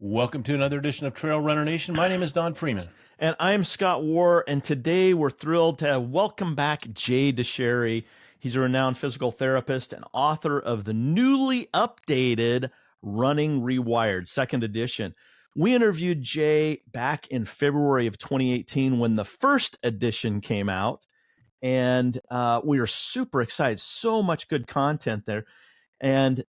Welcome to another edition of Trail Runner Nation. My name is Don Freeman. And I'm Scott Warr, and today we're thrilled to welcome back Jay Dicharry. He's a renowned physical therapist and author of the newly updated Running Rewired, second edition. We interviewed Jay back in February of 2018 when the first edition came out, and we are super excited. So much good content there. And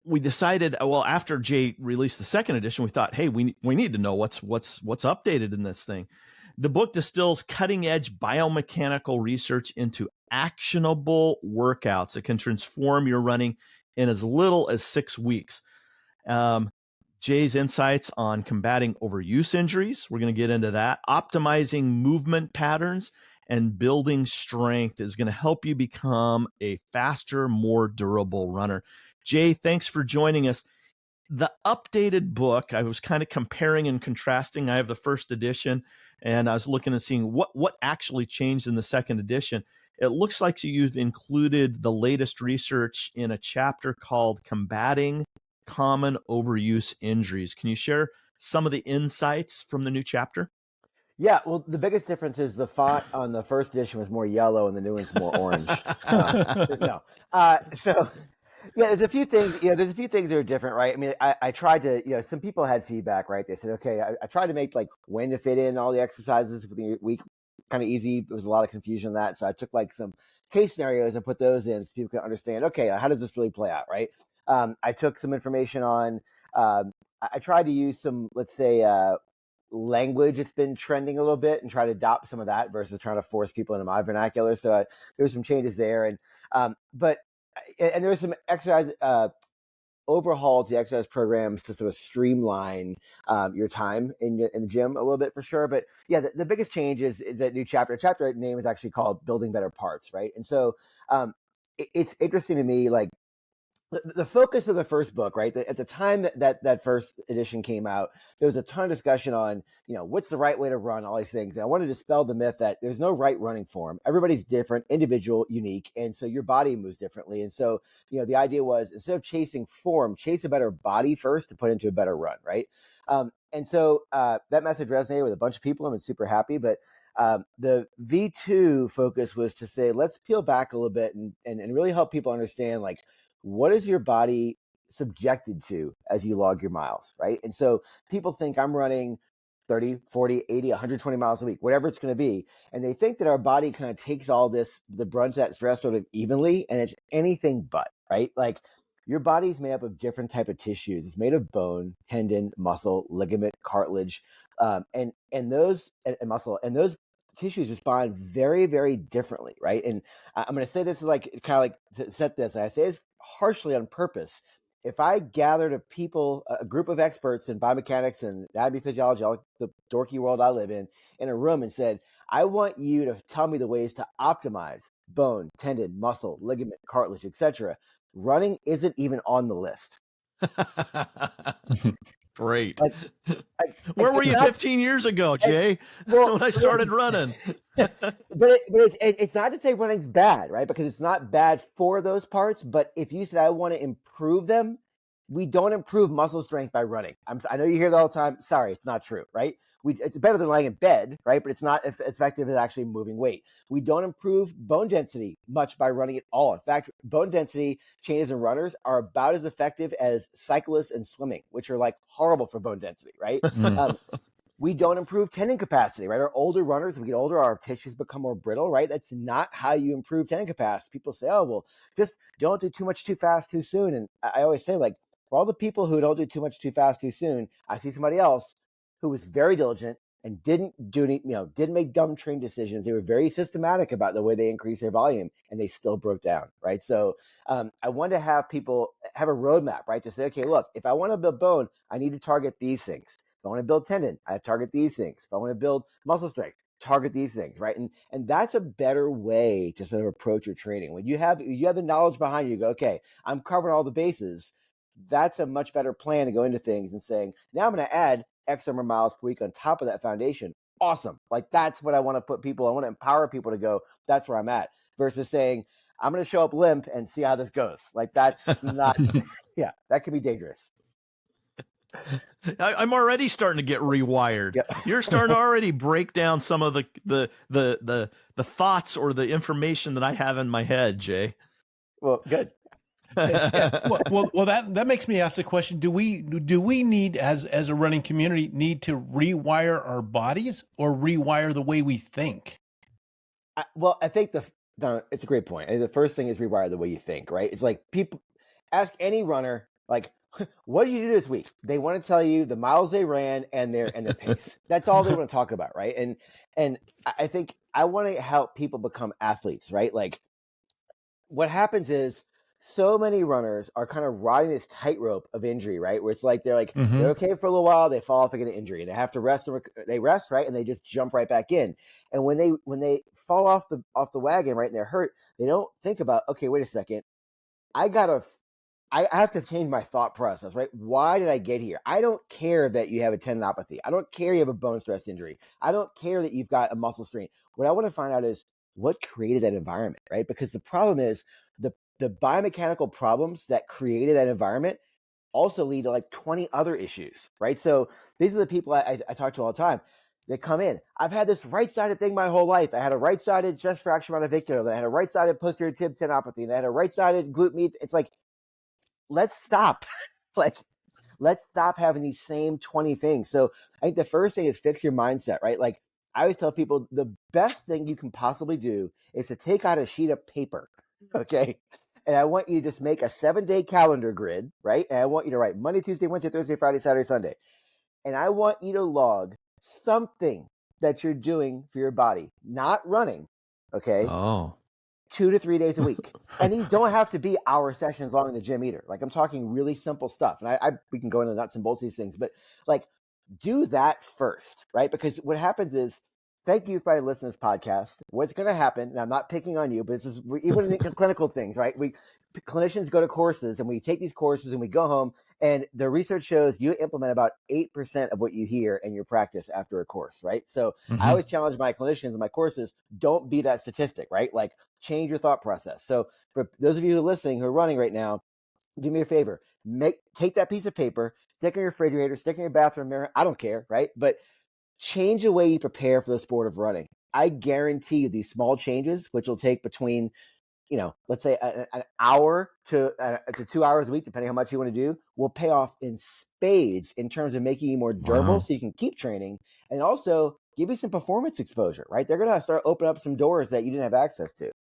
we decided, well, after Jay released the second edition, we thought, hey, we need to know what's updated in this thing. The book distills cutting-edge biomechanical research into actionable workouts that can transform your running in as little as 6 weeks. Jay's insights on combating overuse injuries, we're going to get into that. Optimizing movement patterns and building strength is going to help you become a faster, more durable runner. Jay, thanks for joining us. The updated book, I was kind of comparing and contrasting. I have the first edition, and I was looking and seeing what actually changed in the second edition. It looks like you've included the latest research in a chapter called Combating Common Overuse Injuries. Can you share some of the insights from the new chapter? Yeah, well, the biggest difference is the font on the first edition was more yellow and the new one's more orange. So yeah, there's a few things, there's a few things that are different, right? I mean, I tried to, some people had feedback, right? They said, okay, I tried to make like when to fit in all the exercises for the week kind of easy. There was a lot of confusion on that. So I took like some case scenarios and put those in so people can understand, okay, how does this really play out, right? I took some information on, I tried to use some, let's say, language that's been trending a little bit and try to adopt some of that versus trying to force people into my vernacular. So there were some changes there. And there was some exercise overhaul to exercise programs to sort of streamline your time in the gym a little bit for sure. But yeah, the biggest change is that new chapter. Chapter name is actually called Building Better Parts, right? And so it's interesting to me, like the focus of the first book, right? At the time that first edition came out, there was a ton of discussion on, what's the right way to run, all these things. And I wanted to dispel the myth that there's no right running form. Everybody's different, individual, unique. And so your body moves differently. And so, the idea was instead of chasing form, chase a better body first to put into a better run, right? And so that message resonated with a bunch of people. I'm super happy. But the V2 focus was to say, let's peel back a little bit and really help people understand, like, what is your body subjected to as you log your miles, right? And so people think I'm running 30, 40, 80, 120 miles a week, whatever it's going to be. And they think that our body kind of takes all this, the brunt of that stress sort of evenly, and it's anything but, right? Like your body's made up of different type of tissues. It's made of bone, tendon, muscle, ligament, cartilage, and muscle. And those tissues respond very, very differently, right? And I'm going to say this is like kind of like to set this. I say this harshly on purpose. If I gathered a group of experts in biomechanics and anatomy, physiology, all the dorky world I live in a room and said, I want you to tell me the ways to optimize bone, tendon, muscle, ligament, cartilage, etc. Running isn't even on the list. Great. Where were you 15 years ago, Jay? When I started running. But it's not to say running's bad, right? Because it's not bad for those parts. But if you said I want to improve them, we don't improve muscle strength by running. I know you hear that all the time. Sorry, it's not true, right? It's better than lying in bed, right? But it's not as effective as actually moving weight. We don't improve bone density much by running at all. In fact, bone density changes in runners are about as effective as cyclists and swimming, which are like horrible for bone density, right? We don't improve tendon capacity, right? Our older runners, as we get older, our tissues become more brittle, right? That's not how you improve tendon capacity. People say, oh, well, just don't do too much too fast too soon. And I always say, like, for all the people who don't do too much too fast too soon, I see somebody else who was very diligent and didn't make dumb training decisions. They were very systematic about the way they increased their volume, and they still broke down, right? So I wanted to have people have a roadmap, right? To say, okay, look, if I want to build bone, I need to target these things. If I want to build tendon, I target these things. If I want to build muscle strength, target these things, right? And that's a better way to sort of approach your training. When you have the knowledge behind you, go, okay, I'm covering all the bases. That's a much better plan to go into things and saying, now I'm going to add X number of miles per week on top of that foundation. Awesome. Like that's what I want to put people, I want to empower people to go, that's where I'm at, versus saying, I'm going to show up limp and see how this goes. Like that's not, yeah, that can be dangerous. I'm already starting to get rewired. Yep. You're starting to already break down some of the thoughts or the information that I have in my head, Jay. Well, good. Yeah. Well, that makes me ask the question: Do we need, as a running community, need to rewire our bodies or rewire the way we think? I think it's a great point. The first thing is rewire the way you think, right? It's like people ask any runner, like, what did you do this week? They want to tell you the miles they ran and their pace. That's all they want to talk about, right? And I think I want to help people become athletes, right? Like, what happens is so many runners are kind of riding this tightrope of injury, right? Where it's like they're okay for a little while, they fall off, they get an injury, and they have to rest. They rest, right, and they just jump right back in. And when they fall off the wagon, right, and they're hurt, they don't think about, okay, wait a second, I have to change my thought process, right? Why did I get here? I don't care that you have a tendinopathy. I don't care you have a bone stress injury. I don't care that you've got a muscle strain. What I want to find out is what created that environment, right? Because the problem is the biomechanical problems that created that environment also lead to like 20 other issues, right? So these are the people I talk to all the time. They come in. I've had this right-sided thing my whole life. I had a right-sided stress fracture monovicular. I had a right-sided posterior tib tendinopathy, and I had a right-sided glute med. It's like, let's stop. Let's stop having these same 20 things. So I think the first thing is fix your mindset, right? Like I always tell people, the best thing you can possibly do is to take out a sheet of paper, okay? And I want you to just make a 7-day calendar grid, right? And I want you to write Monday, Tuesday, Wednesday, Thursday, Friday, Saturday, Sunday. And I want you to log something that you're doing for your body, not running, okay? Oh. 2 to 3 days a week. And these don't have to be hour sessions long in the gym either. Like I'm talking really simple stuff. And we can go into the nuts and bolts of these things, but like do that first, right? Because what happens is, thank you for listening to this podcast. What's going to happen, and I'm not picking on you, but it's just, even in clinical things, right? Clinicians go to courses and we take these courses and we go home and the research shows you implement about 8% of what you hear in your practice after a course, right? So I always challenge my clinicians in my courses, don't be that statistic, right? Like change your thought process. So for those of you who are listening, who are running right now, do me a favor, take that piece of paper, stick it in your refrigerator, stick it in your bathroom mirror. I don't care, right? But change the way you prepare for the sport of running. I guarantee you these small changes, which will take between, let's say an hour to 2 hours a week, depending how much you want to do, will pay off in spades in terms of making you more durable so you can keep training and also give you some performance exposure, right? They're going to start opening up some doors that you didn't have access to.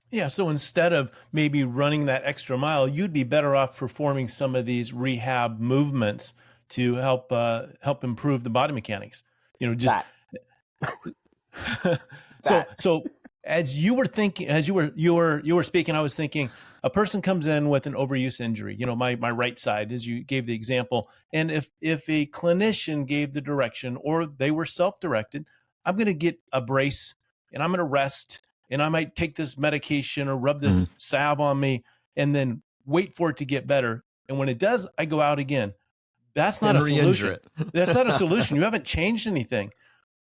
Yeah, so instead of maybe running that extra mile, you'd be better off performing some of these rehab movements to help improve the body mechanics. So as you were thinking, as you were speaking, I was thinking a person comes in with an overuse injury, my right side, as you gave the example. And if a clinician gave the direction or they were self-directed, I'm going to get a brace and I'm going to rest and I might take this medication or rub this salve on me and then wait for it to get better. And when it does, I go out again. That's not a solution. That's not a solution. You haven't changed anything.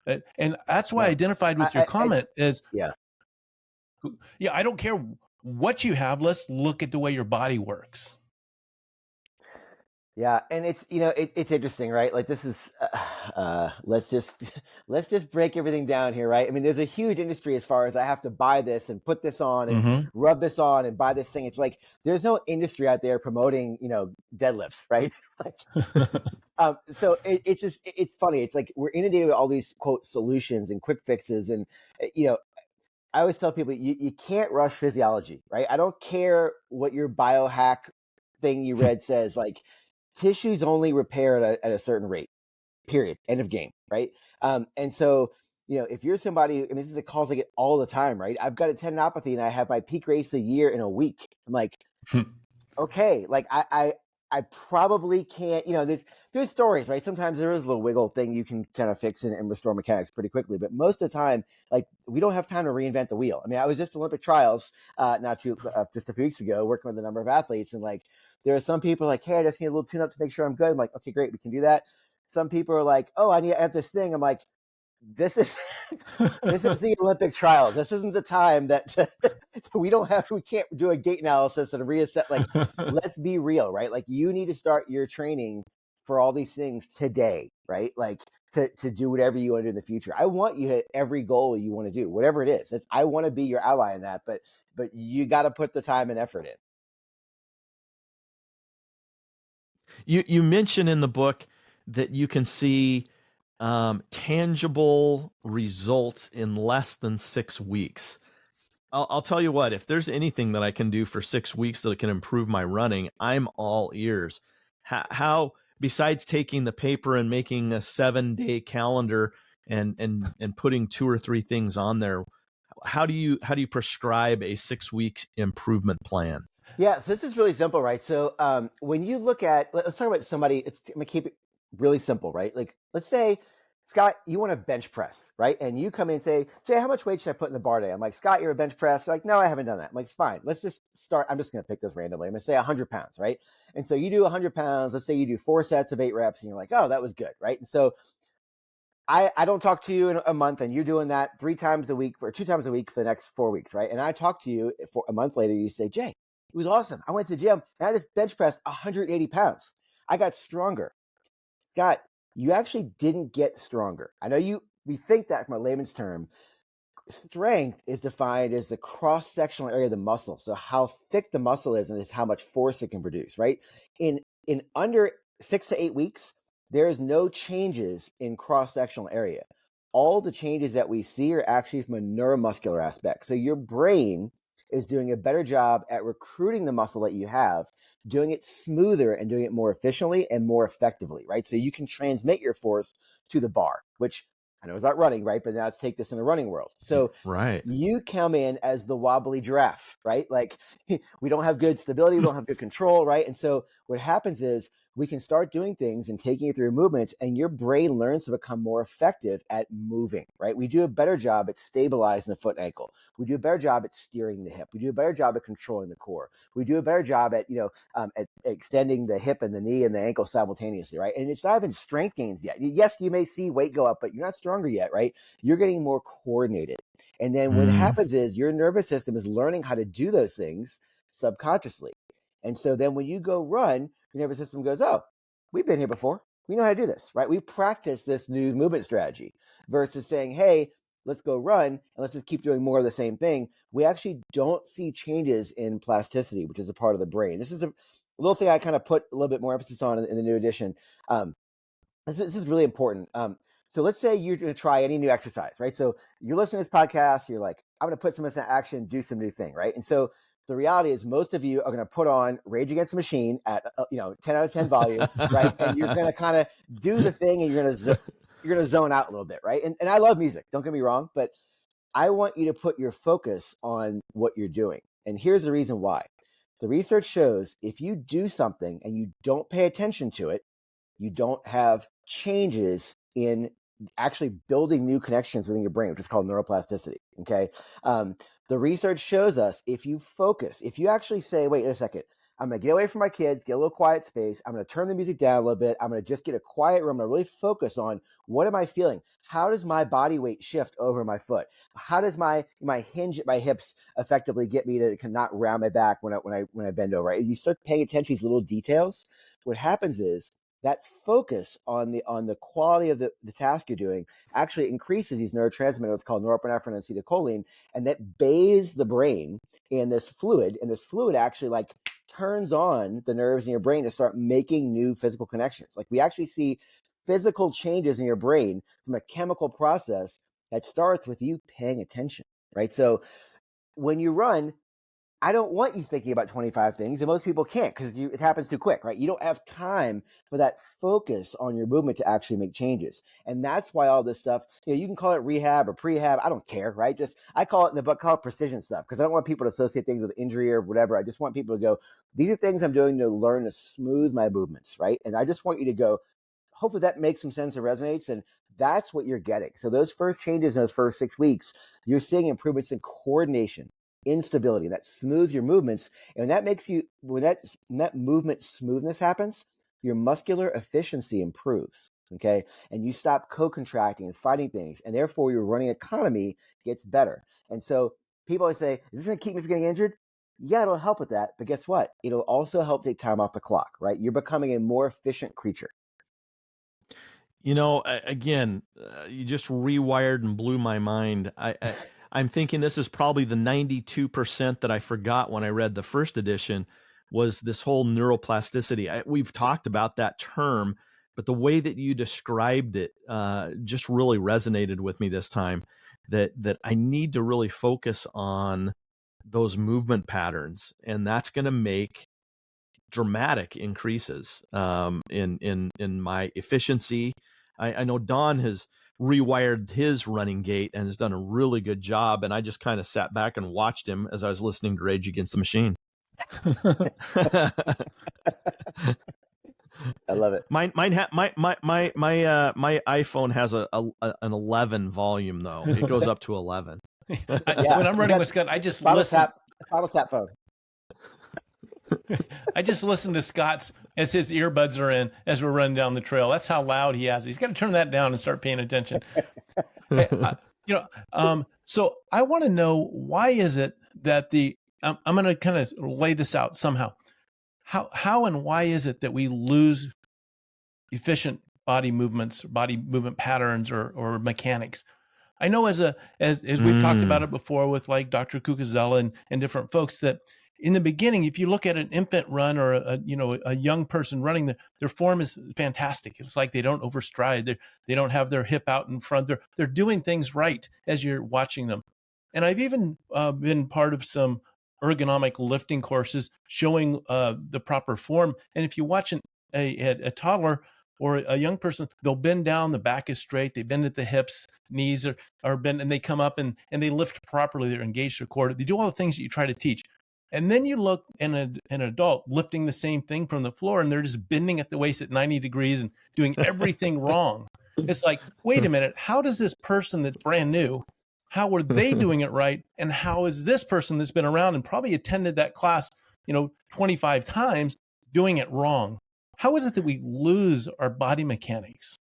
And that's why I identified with your comment is, I don't care what you have. Let's look at the way your body works. Yeah. And it's, it's interesting, right? Like this is, let's just break everything down here, right? I mean, there's a huge industry as far as I have to buy this and put this on and rub this on and buy this thing. It's like, there's no industry out there promoting, deadlifts, right? So it's funny. It's like, we're inundated with all these quote solutions and quick fixes. And, I always tell people, you can't rush physiology, right? I don't care what your biohack thing you read says, like, tissues only repair at a certain rate, period, end of game, right? And so, if you're somebody, this is the calls I get all the time, right? I've got a tendinopathy and I have my peak race a year in a week. I'm like, okay, like I probably can't, there's stories, right? Sometimes there is a little wiggle thing you can kind of fix and restore mechanics pretty quickly. But most of the time, like, we don't have time to reinvent the wheel. I mean, I was just Olympic trials just a few weeks ago working with a number of athletes. And like, there are some people like, hey, I just need a little tune up to make sure I'm good. I'm like, okay, great, we can do that. Some people are like, oh, I need to add this thing. I'm like, this is the Olympic trials. This isn't the time that so we can't do a gait analysis and reassess. Like, let's be real, right? Like, you need to start your training for all these things today, right? Like to do whatever you want to do in the future. I want you to hit every goal you want to do, whatever it is. I want to be your ally in that, but you got to put the time and effort in. You mention in the book that you can see tangible results in less than 6 weeks. I'll tell you what, if there's anything that I can do for 6 weeks that can improve my running, I'm all ears. How besides taking the paper and making a 7-day calendar and putting 2 or 3 things on there, how do you prescribe a 6 week improvement plan? Yeah, so this is really simple, right? So when you look at, let's talk about somebody, I'm gonna keep it really simple, right? Like, let's say, Scott, you want to bench press, right? And you come in and say, Jay, how much weight should I put in the bar today? I'm like, Scott, you're a bench press. You're like, no, I haven't done that. I'm like, it's fine. Let's just start. I'm just going to pick this randomly. I'm going to say 100 pounds, right? And so you do 100 pounds. Let's say you do 4 sets of 8 reps and you're like, oh, that was good, right? And so I don't talk to you in a month and you're doing that 3 times a week or 2 times a week for the next 4 weeks, right? And I talk to you for a month later, you say, Jay, it was awesome. I went to the gym and I just bench pressed 180 pounds. I got stronger. Scott, you actually didn't get stronger. I know we think that from a layman's term. Strength is defined as the cross-sectional area of the muscle. So how thick the muscle is and is how much force it can produce, right? In under 6 to 8 weeks, there is no changes in cross-sectional area. All the changes that we see are actually from a neuromuscular aspect. So your brain is doing a better job at recruiting the muscle that you have, doing it smoother and doing it more efficiently and more effectively, right? So you can transmit your force to the bar, which I know it's not running, right? But now let's take this in the running world. So right, you come in as the wobbly giraffe, right? Like we don't have good stability, we don't have good control, right? And so what happens is we can start doing things and taking it through movements, and your brain learns to become more effective at moving, right? We do a better job at stabilizing the foot and ankle. We do a better job at steering the hip. We do a better job at controlling the core. We do a better job at, at extending the hip and the knee and the ankle simultaneously, right? And it's not even strength gains yet. Yes, you may see weight go up, but you're not stronger yet, right? You're getting more coordinated. And then what happens is your nervous system is learning how to do those things subconsciously. And so then when you go run, your nervous system goes, oh, we've been here before. We know how to do this, right? We've practiced this new movement strategy versus saying, hey, let's go run and let's just keep doing more of the same thing. We actually don't see changes in plasticity, which is a part of the brain. This is a little thing I kind of put a little bit more emphasis on in the new edition. This is really important. So let's say you're going to try any new exercise, right? So you're listening to this podcast, you're like, I'm going to put some of this in action, do some new thing, right? And so the reality is most of you are going to put on Rage Against the Machine at 10 out of 10 volume, right? And you're going to kind of do the thing and you're going to zone out a little bit, right? And I love music, don't get me wrong, but I want you to put your focus on what you're doing. And here's the reason why. The research shows if you do something and you don't pay attention to it, you don't have changes in actually building new connections within your brain, which is called neuroplasticity. Okay. The research shows us if you focus, if you actually say, wait a second, I'm going to get away from my kids, get a little quiet space. I'm going to turn the music down a little bit. I'm going to just get a quiet room. I'm going to really focus on what am I feeling? How does my body weight shift over my foot? How does my hinge at my hips effectively get me to not round my back when I bend over? Right? You start paying attention to these little details. What happens is that focus on the quality of the task you're doing actually increases these neurotransmitters, what's called norepinephrine and acetylcholine, and that bathes the brain in this fluid, and this fluid actually like turns on the nerves in your brain to start making new physical connections. Like we actually see physical changes in your brain from a chemical process that starts with you paying attention, right? So when you run, I don't want you thinking about 25 things, and most people can't because it happens too quick, right? You don't have time for that focus on your movement to actually make changes. And that's why all this stuff, you can call it rehab or prehab. I don't care, right? I call it in the book, call it precision stuff because I don't want people to associate things with injury or whatever. I just want people to go, these are things I'm doing to learn to smooth my movements, right? And I just want you to go, hopefully that makes some sense and resonates. And that's what you're getting. So those first changes in those first 6 weeks, you're seeing improvements in coordination, instability that smooths your movements. And when that movement smoothness happens, your muscular efficiency improves. Okay. And you stop co-contracting and fighting things. And therefore your running economy gets better. And so people always say, is this going to keep me from getting injured? Yeah, it'll help with that. But guess what? It'll also help take time off the clock, right? You're becoming a more efficient creature. Again, you just rewired and blew my mind. I'm thinking this is probably the 92% that I forgot when I read the first edition, was this whole neuroplasticity. We've talked about that term, but the way that you described it just really resonated with me this time, that I need to really focus on those movement patterns, and that's going to make dramatic increases in my efficiency. I know Don has rewired his running gait and has done a really good job, and I just kind of sat back and watched him as I was listening to Rage Against the Machine. I love it. My iPhone has an 11 volume though. It goes up to 11. When I'm running with Scott, I just listen. Bottle tap phone. I just listen to Scott's as his earbuds are in as we're running down the trail. That's how loud he has it. He's got to turn that down and start paying attention. So I want to know, why is it that I'm going to kind of lay this out somehow. How and why is it that we lose efficient body movements, body movement patterns, or mechanics? I know as we've talked about it before with like Dr. Cucuzella and different folks, that in the beginning, if you look at an infant run or a young person running, their form is fantastic. It's like they don't overstride. They don't have their hip out in front. They're doing things right as you're watching them. And I've even been part of some ergonomic lifting courses showing the proper form. And if you watch a toddler or a young person, they'll bend down, the back is straight, they bend at the hips, knees are bent, and they come up and they lift properly. They're engaged their core. They do all the things that you try to teach. And then you look in an adult lifting the same thing from the floor, and they're just bending at the waist at 90 degrees and doing everything wrong. It's like, wait a minute, how does this person that's brand new, how were they doing it right? And how is this person that's been around and probably attended that class, 25 times, doing it wrong? How is it that we lose our body mechanics?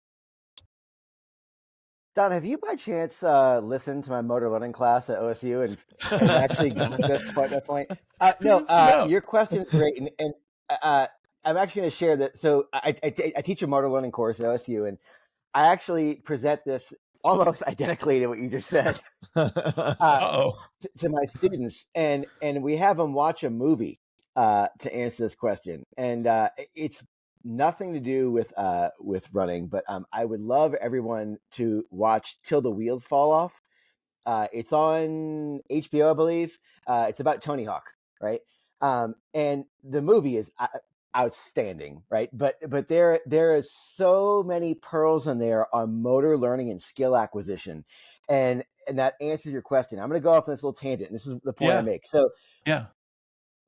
Don, have you by chance listened to my motor learning class at OSU and actually got this point? No. Your question is great, and I'm actually going to share that. So I teach a motor learning course at OSU, and I actually present this almost identically to what you just said to my students, and we have them watch a movie to answer this question, and it's nothing to do with running, but I would love everyone to watch Till the Wheels Fall Off. It's on HBO, I believe. It's about Tony Hawk, right? And the movie is outstanding, right? But there is so many pearls in there on motor learning and skill acquisition, and that answers your question. I'm going to go off on this little tangent, and this is the point I make. So yeah.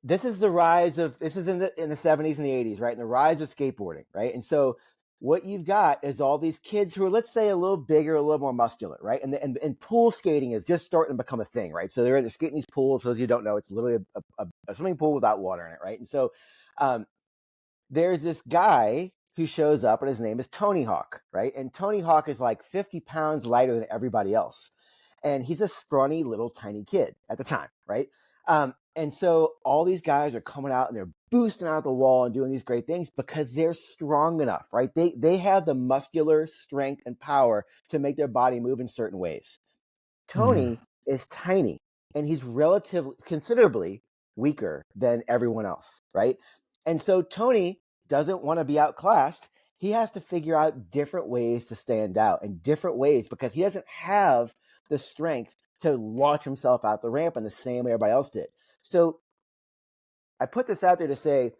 This is the rise of, this is in the 70s and the 80s, right? And the rise of skateboarding, right? And so what you've got is all these kids who are, let's say, a little bigger, a little more muscular, right? And pool skating is just starting to become a thing, right? So they're skating these pools. For those of you who don't know, it's literally a swimming pool without water in it, right? And so there's this guy who shows up, and his name is Tony Hawk, right? And Tony Hawk is like 50 pounds lighter than everybody else. And he's a scrawny little tiny kid at the time, right? And so all these guys are coming out and they're boosting out the wall and doing these great things because they're strong enough, right? They have the muscular strength and power to make their body move in certain ways. Tony is tiny, and he's considerably weaker than everyone else, right? And so Tony doesn't want to be outclassed. He has to figure out different ways to stand out, and different ways, because he doesn't have the strength to launch himself out the ramp in the same way everybody else did. So I put this out there to say,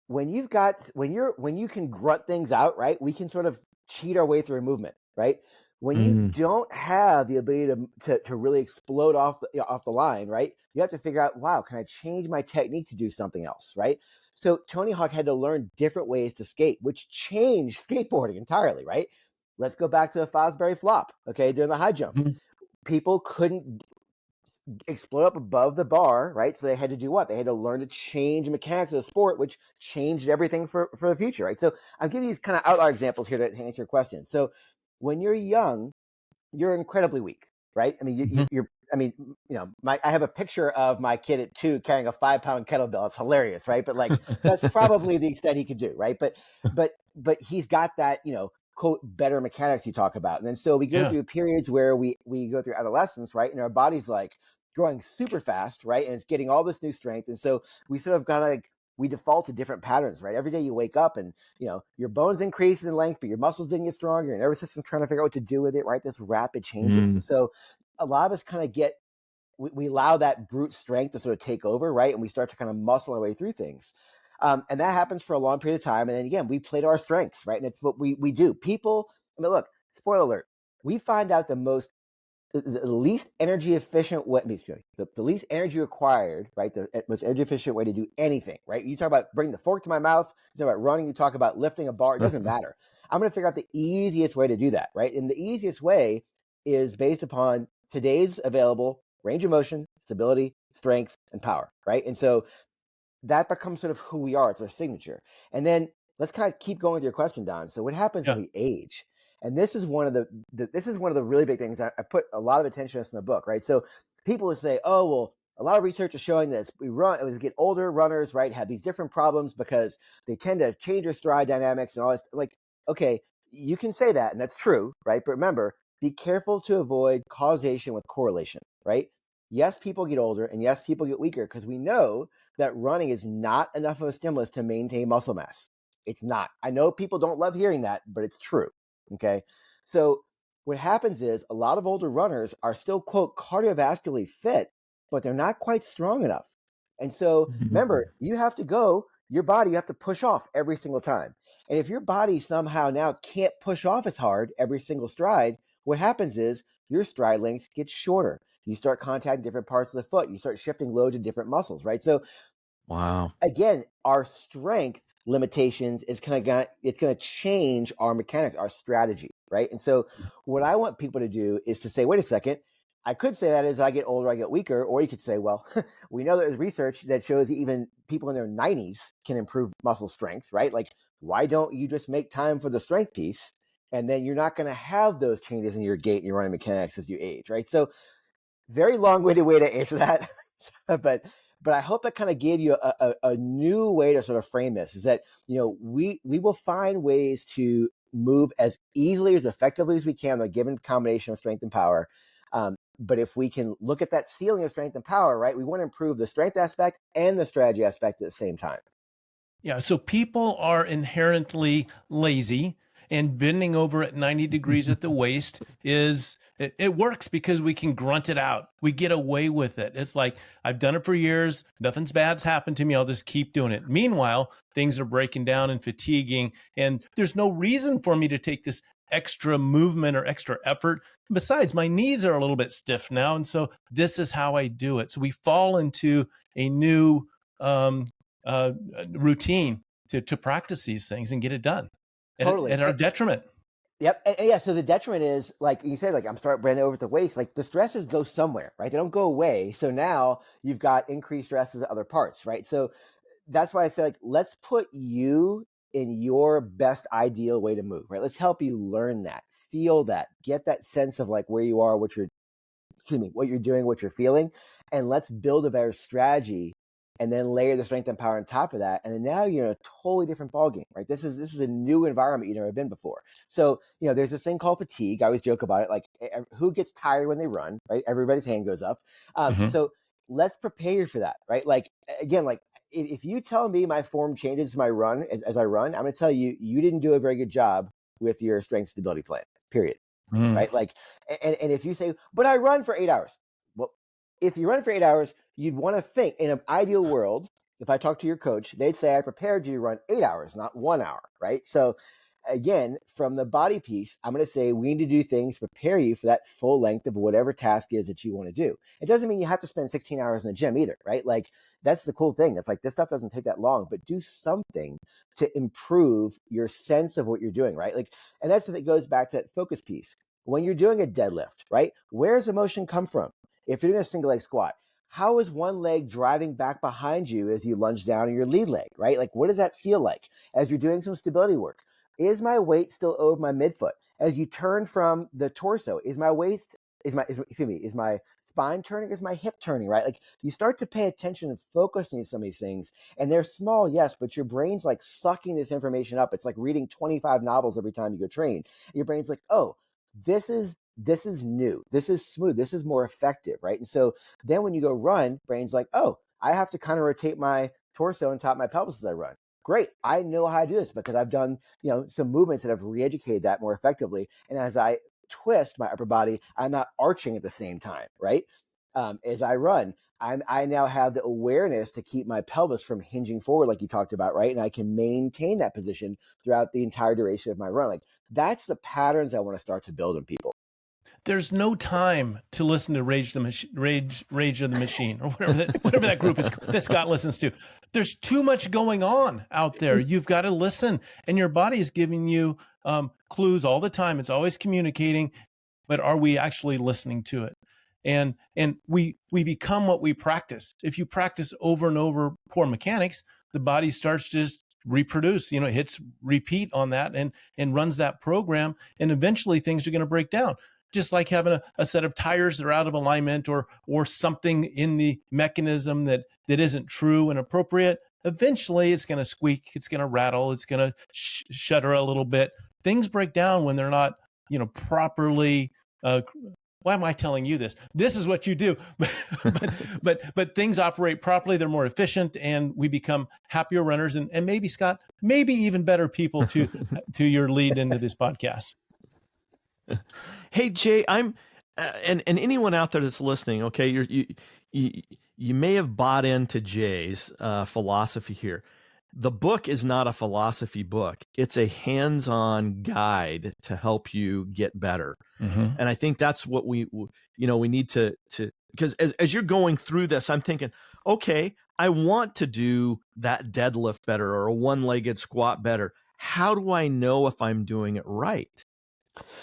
when you can grunt things out, right, we can sort of cheat our way through a movement, right? When you don't have the ability to really explode off the line, right, you have to figure out, wow, can I change my technique to do something else, right? So Tony Hawk had to learn different ways to skate, which changed skateboarding entirely, right? Let's go back to the Fosbury flop, okay, during the high jump. People couldn't explode up above the bar, right? So they had to do what? They had to learn to change the mechanics of the sport, which changed everything for the future, right? So I'm giving these kind of outlier examples here to answer your question. So when you're young, you're incredibly weak, right? I mean, I have a picture of my kid at 2 carrying a 5-pound kettlebell. It's hilarious, right? But like, that's probably the extent he could do, right? But he's got that, quote, better mechanics you talk about. And then so we go through periods where we go through adolescence, right? And our body's like growing super fast, right? And it's getting all this new strength. And so we sort of kind of like, we default to different patterns, right? Every day you wake up and, your bones increase in length, but your muscles didn't get stronger. Your nervous system's trying to figure out what to do with it, right? This rapid changes. So a lot of us kind of we allow that brute strength to sort of take over, right? And we start to kind of muscle our way through things. And that happens for a long period of time. And then again, we play to our strengths, right? And it's what we do. People, look, spoiler alert, we find out the least energy efficient way, the least energy required, right? The most energy efficient way to do anything, right? You talk about bringing the fork to my mouth, you talk about running, you talk about lifting a bar, it doesn't matter. I'm going to figure out the easiest way to do that, right? And the easiest way is based upon today's available range of motion, stability, strength, and power, right? And so that becomes sort of who we are. It's our signature. And then let's kind of keep going with your question, Don. So what happens when we age? And this is one of the really big things. I put a lot of attention to this in the book, right? So people would say, oh, well, a lot of research is showing this. As we get older, runners, right, have these different problems because they tend to change their stride dynamics and all this. Like, okay, you can say that, and that's true, right? But remember, be careful to avoid causation with correlation, right? Yes, people get older, and yes, people get weaker because we know that running is not enough of a stimulus to maintain muscle mass. It's not. I know people don't love hearing that, but it's true. Okay. So what happens is a lot of older runners are still, quote, cardiovascularly fit, but they're not quite strong enough. And so remember, you have to push off every single time. And if your body somehow now can't push off as hard every single stride, what happens is your stride length gets shorter. You start contacting different parts of the foot. You start shifting load to different muscles, right? So again, our strength limitations it's going to change our mechanics, our strategy, right? And so what I want people to do is to say, wait a second, I could say that as I get older, I get weaker, or you could say, well, we know there's research that shows that even people in their 90s can improve muscle strength, right? Like, why don't you just make time for the strength piece? And then you're not going to have those changes in your gait and your running mechanics as you age, right? So very long-winded way to answer that. but I hope that kind of gave you a new way to sort of frame this, is that, we will find ways to move as easily, as effectively as we can with a given combination of strength and power. But if we can look at that ceiling of strength and power, right, we want to improve the strength aspect and the strategy aspect at the same time. Yeah. So people are inherently lazy, and bending over at 90 degrees at the waist it works because we can grunt it out. We get away with it. It's like, I've done it for years. Nothing's bad's happened to me. I'll just keep doing it. Meanwhile, things are breaking down and fatiguing, and there's no reason for me to take this extra movement or extra effort. Besides, my knees are a little bit stiff now. And so this is how I do it. So we fall into a new routine to practice these things and get it done at our detriment. Yep. And yeah. So the detriment is, like you said, like, I'm starting bending over at the waist, like the stresses go somewhere, right? They don't go away. So now you've got increased stresses at other parts, right? So that's why I say, like, let's put you in your best ideal way to move, right? Let's help you learn that, feel that, get that sense of like where you are, what you're doing, what you're feeling, and let's build a better strategy, and then layer the strength and power on top of that. And then now you're in a totally different ballgame, right? This is a new environment you've never been before. So, there's this thing called fatigue. I always joke about it. Like, who gets tired when they run, right? Everybody's hand goes up. So let's prepare you for that, right? Like, again, like, if you tell me my form changes my run as I run, I'm going to tell you, you didn't do a very good job with your strength stability plan, period. Right? Like, and if you say, but I run for 8 hours. Well, if you run for 8 hours, you'd want to think, in an ideal world, if I talk to your coach, they'd say, I prepared you to run 8 hours, not 1 hour, right? So again, from the body piece, I'm going to say we need to do things to prepare you for that full length of whatever task is that you want to do. It doesn't mean you have to spend 16 hours in the gym either, right? Like, that's the cool thing. It's like, this stuff doesn't take that long, but do something to improve your sense of what you're doing, right? Like, and that's that goes back to that focus piece. When you're doing a deadlift, right? Where's the motion come from? If you're doing a single leg squat, how is one leg driving back behind you as you lunge down on your lead leg, right? Like, what does that feel like as you're doing some stability work? Is my weight still over my midfoot? As you turn from the torso, is my waist is my spine turning? Is my hip turning? Right? Like you start to pay attention and focus on some of these things, and they're small, yes, but your brain's like sucking this information up. It's like reading 25 novels every time you go train. Your brain's like, oh, this is new. This is smooth. This is more effective, right? And so then when you go run, brain's like, oh, I have to kind of rotate my torso and top my pelvis as I run. Great. I know how to do this because I've done, some movements that have re-educated that more effectively. And as I twist my upper body, I'm not arching at the same time, right? As I run, I now have the awareness to keep my pelvis from hinging forward, like you talked about, right? And I can maintain that position throughout the entire duration of my run. Like that's the patterns I want to start to build in people. There's no time to listen to Rage of the Machine, or whatever that group is that Scott listens to. There's too much going on out there. You've got to listen, and your body is giving you clues all the time. It's always communicating, but are we actually listening to it? And we become what we practice. If you practice over and over poor mechanics, the body starts to just reproduce. It hits repeat on that and runs that program, and eventually things are going to break down. Just like having a set of tires that are out of alignment or something in the mechanism that isn't true and appropriate, eventually it's going to squeak, it's going to rattle, it's going to shudder a little bit. Things break down when they're not, properly. Why am I telling you this? This is what you do. but things operate properly. They're more efficient, and we become happier runners. And maybe, Scott, maybe even better people to your lead into this podcast. Hey, Jay, I'm and anyone out there that's listening, okay, you may have bought into Jay's philosophy here. The book is not a philosophy book. It's a hands-on guide to help you get better. Mm-hmm. And I think that's what we need to because as you're going through this, I'm thinking, okay, I want to do that deadlift better or a one-legged squat better. How do I know if I'm doing it right?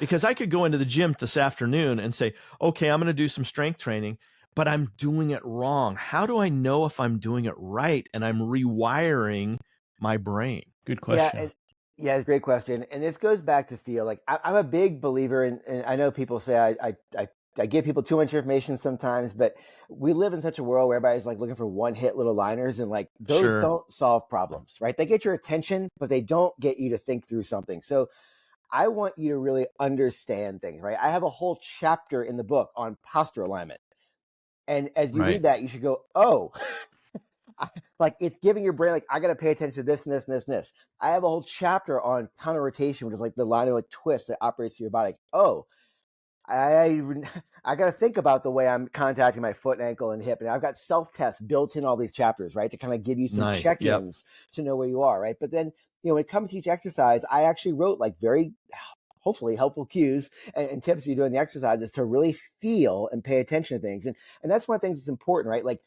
Because I could go into the gym this afternoon and say, okay, I'm going to do some strength training, but I'm doing it wrong. How do I know if I'm doing it right and I'm rewiring my brain? Good question. Yeah, it's a great question. And this goes back to feel. Like I'm a big believer in, and I know people say I give people too much information sometimes, but we live in such a world where everybody's like looking for one-hit little liners, and like those don't solve problems, right? They get your attention, but they don't get you to think through something. So I want you to really understand things, right? I have a whole chapter in the book on posture alignment. And as you read that, you should go, oh, like it's giving your brain, like, I got to pay attention to this and this and this and this. I have a whole chapter on counter rotation, which is like the line of like twist that operates through your body. Like, oh, I got to think about the way I'm contacting my foot and ankle and hip. And I've got self-tests built in all these chapters, right? To kind of give you some check-ins to know where you are, right? But then, when it comes to each exercise, I actually wrote like very, hopefully helpful cues and tips you doing the exercises to really feel and pay attention to things. And that's one of the things that's important, right? Like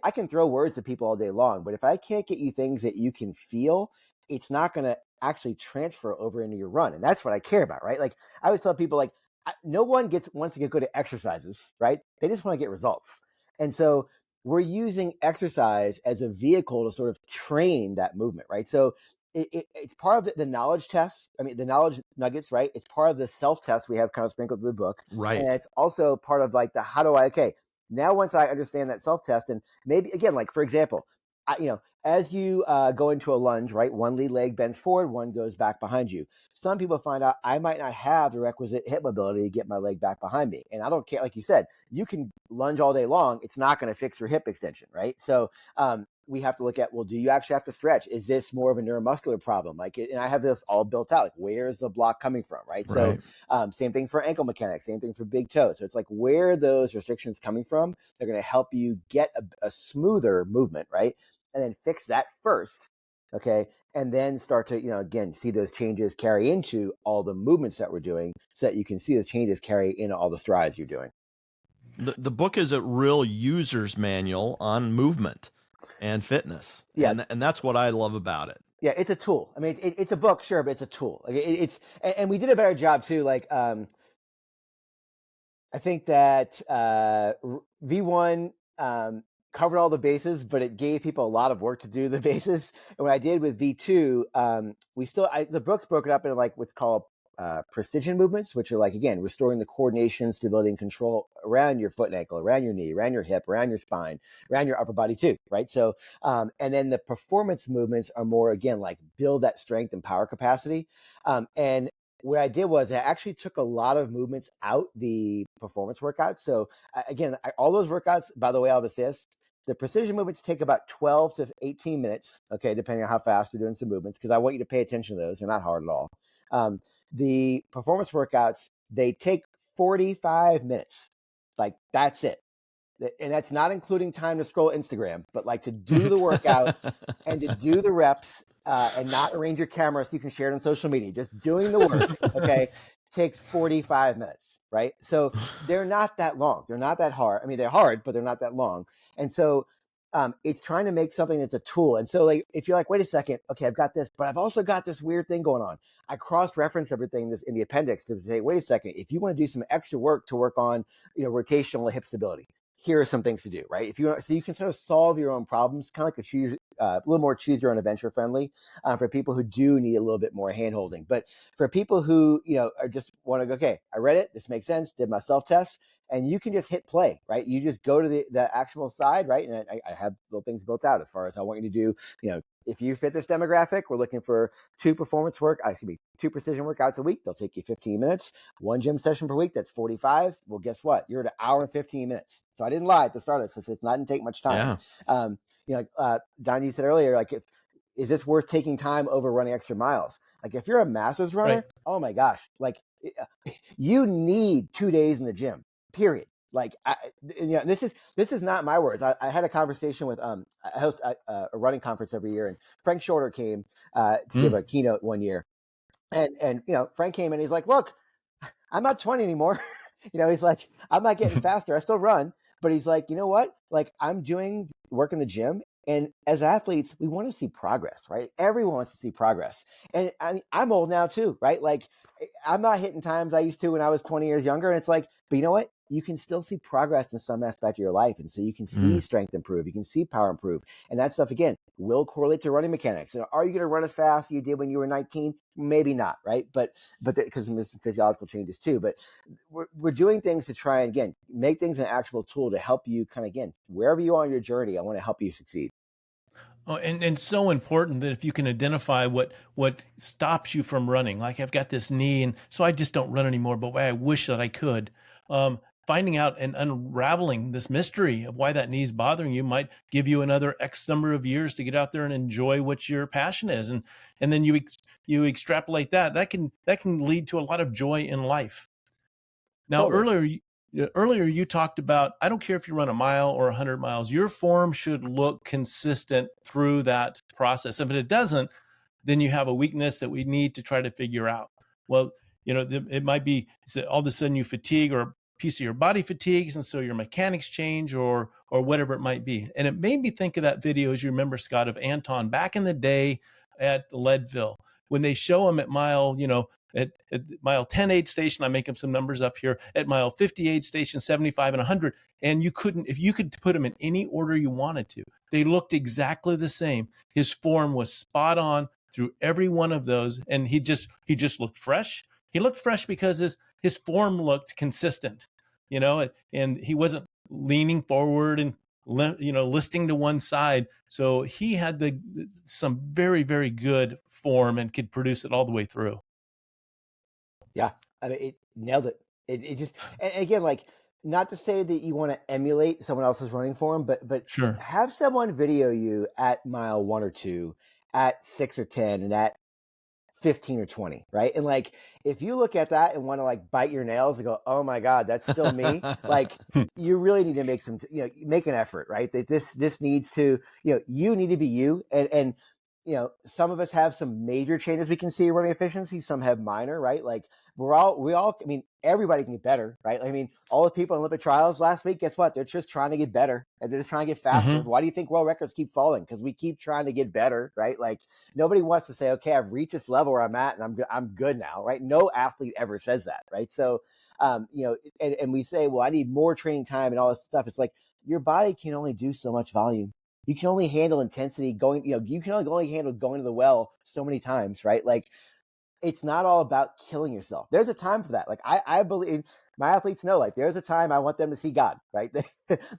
I can throw words at people all day long, but if I can't get you things that you can feel, it's not going to actually transfer over into your run. And that's what I care about, right? Like I always tell people, like, no one wants to get good at exercises, right? They just want to get results. And so we're using exercise as a vehicle to sort of train that movement, right? So it's part of the knowledge tests. I mean, the knowledge nuggets, right? It's part of the self-test we have kind of sprinkled through the book. Right. And it's also part of like now once I understand that self-test, and maybe again, like for example, as you go into a lunge, right? One lead leg bends forward, one goes back behind you. Some people find out I might not have the requisite hip mobility to get my leg back behind me. And I don't care, like you said, you can lunge all day long. It's not going to fix your hip extension, right? So we have to look at, well, do you actually have to stretch? Is this more of a neuromuscular problem? And I have this all built out. Like, where is the block coming from, right? So same thing for ankle mechanics, same thing for big toe. So it's like, where are those restrictions coming from? They're going to help you get a smoother movement, right? And then fix that first, okay? And then start to, again, see those changes carry into all the movements that we're doing so that you can see the changes carry into all the strides you're doing. The book is a real user's manual on movement and fitness. Yeah. And that's what I love about it. Yeah, it's a tool. I mean, it's a book, sure, but it's a tool. Like and we did a better job too. Like, I think that V1 covered all the bases, but it gave people a lot of work to do the bases. And what I did with V2, the book's broken up into like what's called precision movements, which are like, again, restoring the coordination, stability, and control around your foot and ankle, around your knee, around your hip, around your spine, around your upper body too, right? So, and then the performance movements are more, again, like build that strength and power capacity. And what I did was I actually took a lot of movements out the performance workouts. So again, all those workouts, by the way, I'll say this, the precision movements take about 12 to 18 minutes, okay, depending on how fast we're doing some movements, because I want you to pay attention to those. They're not hard at all. The performance workouts, they take 45 minutes. Like, that's it. And that's not including time to scroll Instagram, but like to do the workout and to do the reps and not arrange your camera so you can share it on social media. Just doing the work, okay, takes 45 minutes, right? So they're not that long. They're not that hard. I mean, they're hard, but they're not that long. And so it's trying to make something that's a tool. And so like, if you're like, wait a second, okay, I've got this, but I've also got this weird thing going on. I cross-reference everything in the appendix to say, wait a second, if you want to do some extra work to work on, rotational hip stability, here are some things to do, right? If you want, so you can sort of solve your own problems, kind of like a little more choose your own adventure friendly for people who do need a little bit more hand holding. But for people who, are just want to go, okay, I read it, this makes sense, did my self-test, and you can just hit play, right? You just go to the actionable side, right? And I have little things built out as far as I want you to do, if you fit this demographic, we're looking for 2 precision workouts a week. They'll take you 15 minutes. 1 gym session per week, that's 45. Well, guess what? You're at 1 hour and 15 minutes. So I didn't lie at the start of this. It's not going to take much time. Yeah. Don, you said earlier, like, is this worth taking time over running extra miles? Like, if you're a master's runner, right. Oh my gosh, like you need 2 days in the gym, period. Like, this is not my words. I had a conversation with, I host a running conference every year, and Frank Shorter came to give a keynote one year. And Frank came in, he's like, look, I'm not 20 anymore. He's like, I'm not getting faster. I still run. But he's like, you know what? Like, I'm doing work in the gym. And as athletes, we want to see progress, right? Everyone wants to see progress. And I mean, I'm old now too, right? Like, I'm not hitting times I used to when I was 20 years younger. And it's like, but you know what? You can still see progress in some aspect of your life. And so you can see strength improve. You can see power improve. And that stuff, again, will correlate to running mechanics. And are you going to run as fast as you did when you were 19? Maybe not, right? But because there's some physiological changes too. But we're doing things to try and, again, make things an actual tool to help you kind of, again, wherever you are on your journey, I want to help you succeed. Oh, and so important that if you can identify what stops you from running, like I've got this knee, and so I just don't run anymore, but I wish that I could. Finding out and unraveling this mystery of why that knee is bothering you might give you another X number of years to get out there and enjoy what your passion is, and then you extrapolate that can lead to a lot of joy in life. Now, totally. Earlier you talked about, I don't care if you run a mile or 100 miles, your form should look consistent through that process. If it doesn't, then you have a weakness that we need to try to figure out. Well, it might be all of a sudden you fatigue, or a piece of your body fatigues, and so your mechanics change, or whatever it might be. And it made me think of that video, as you remember, Scott, of Anton back in the day at Leadville, when they show him at mile, at mile 10 aid station, I make up some numbers up here, at mile 50 aid station, 75 and 100. And if you could put them in any order you wanted to, they looked exactly the same. His form was spot on through every one of those. And he just looked fresh. He looked fresh because his form looked consistent, and he wasn't leaning forward and, listing to one side. So he had some very, very good form and could produce it all the way through. Yeah, I mean, it nailed it. It just, and again, like, not to say that you want to emulate someone else's running form, but sure, have someone video you at mile 1 or 2, at 6 or 10, and at 15 or 20, right? And like, if you look at that and want to like bite your nails and go, oh my God, that's still me. Like, you really need to make make an effort, right? That this needs to, you need to be you. And some of us have some major changes we can see running efficiency. Some have minor, right? Like, we all, I mean, everybody can get better, right? I mean, all the people in Olympic trials last week, guess what? They're just trying to get better, and they're just trying to get faster. Why do you think world records keep falling? Because we keep trying to get better, right? Like, nobody wants to say, okay, I've reached this level where I'm at and I'm good now, right? No athlete ever says that, right? So, and we say, well, I need more training time and all this stuff. It's like, your body can only do so much volume. You can only handle intensity going, you can only handle going to the well so many times, right? Like, it's not all about killing yourself. There's a time for that. Like I believe my athletes know, like there's a time I want them to see God, right?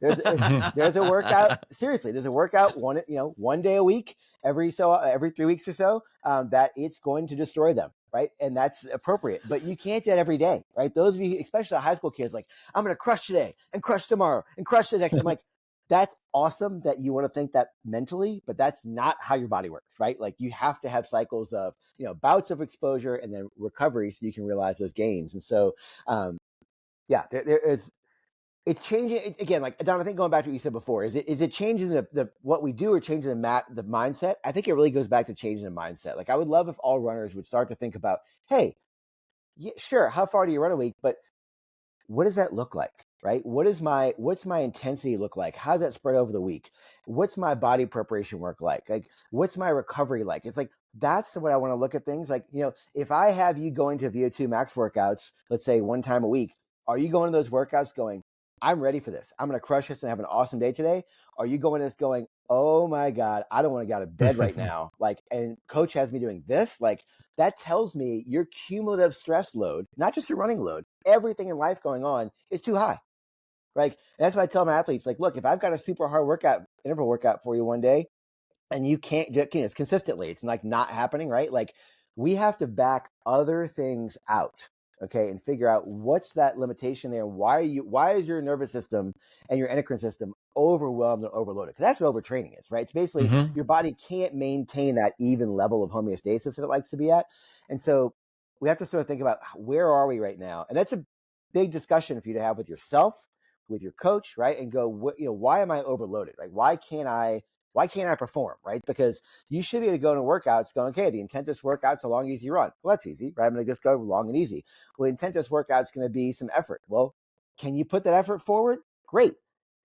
there's a workout. Seriously, there's a workout one day a week, every 3 weeks or so, that it's going to destroy them, right? And that's appropriate. But you can't do that every day, right? Those of you, especially the high school kids, like I'm going to crush today and crush tomorrow and crush the next. I'm like, that's awesome that you want to think that mentally, but that's not how your body works, right? Like you have to have cycles of, bouts of exposure and then recovery so you can realize those gains. And so, it's changing again. Like Don, I think going back to what you said before, is it changing the what we do or changing the mindset? I think it really goes back to changing the mindset. Like I would love if all runners would start to think about, hey, yeah, sure, how far do you run a week? But what does that look like, right? What's my intensity look like? How does that spread over the week? What's my body preparation work like? Like, what's my recovery like? It's like, that's what I want to look at things like, if I have you going to VO2 max workouts, let's say one time a week, are you going to those workouts going, I'm ready for this. I'm going to crush this and have an awesome day today? Are you going to this going, oh my God, I don't want to get out of bed right now. Like, and coach has me doing this. Like, that tells me your cumulative stress load, not just your running load, everything in life going on is too high. Like, that's why I tell my athletes, like, look, if I've got a super hard interval workout for you one day and you can't do it consistently, it's like not happening, right? Like we have to back other things out. Okay. And figure out what's that limitation there. Why is your nervous system and your endocrine system overwhelmed and overloaded? Because that's what overtraining is, right? It's basically your body can't maintain that even level of homeostasis that it likes to be at. And so we have to sort of think about where are we right now? And that's a big discussion for you to have with yourself, with your coach, right? And go, why am I overloaded? Right? Why can't I perform, right? Because you should be able to go into workouts going, okay, the intent of this workout's a long, easy run. Well, that's easy, right? I'm going to just go long and easy. Well, the intent of this workout's going to be some effort. Well, can you put that effort forward? Great.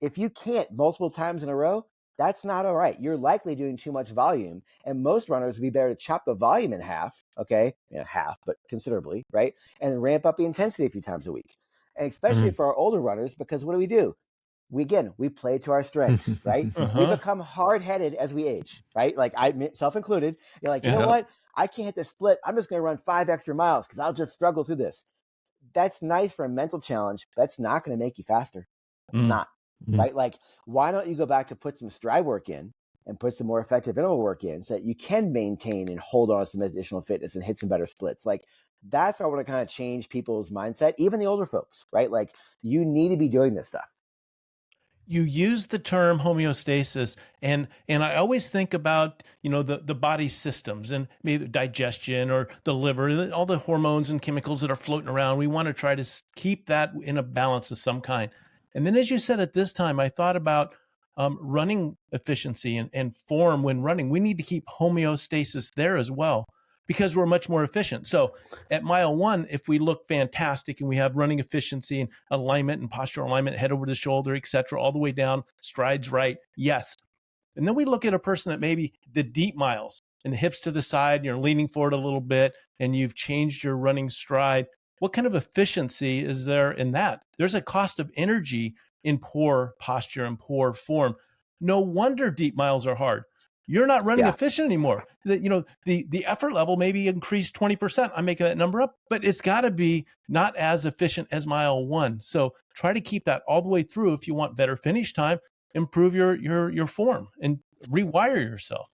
If you can't multiple times in a row, that's not all right. You're likely doing too much volume. And most runners would be better to chop the volume in half, okay? Half, but considerably, right? And then ramp up the intensity a few times a week. And especially for our older runners, because what do? We play to our strengths, right? We become hard-headed as we age, right? Like I self-included. You're like, you know what? I can't hit the split. I'm just going to run 5 extra miles because I'll just struggle through this. That's nice for a mental challenge. But that's not going to make you faster. Not, right? Like, why don't you go back to put some stride work in and put some more effective interval work in so that you can maintain and hold on to some additional fitness and hit some better splits? Like, that's how I want to kind of change people's mindset, even the older folks, right? Like, you need to be doing this stuff. You use the term homeostasis, and I always think about the body systems and maybe digestion or the liver, all the hormones and chemicals that are floating around. We want to try to keep that in a balance of some kind. And then, as you said at this time, I thought about running efficiency and form when running. We need to keep homeostasis there as well, because we're much more efficient. So at mile 1, if we look fantastic and we have running efficiency and alignment and postural alignment, head over the shoulder, et cetera, all the way down, strides right, yes. And then we look at a person that maybe the deep miles and the hips to the side, you're leaning forward a little bit and you've changed your running stride. What kind of efficiency is there in that? There's a cost of energy in poor posture and poor form. No wonder deep miles are hard. You're not running efficient anymore. The effort level maybe increased 20%. I'm making that number up, but it's got to be not as efficient as mile 1. So try to keep that all the way through. If you want better finish time, improve your form and rewire yourself.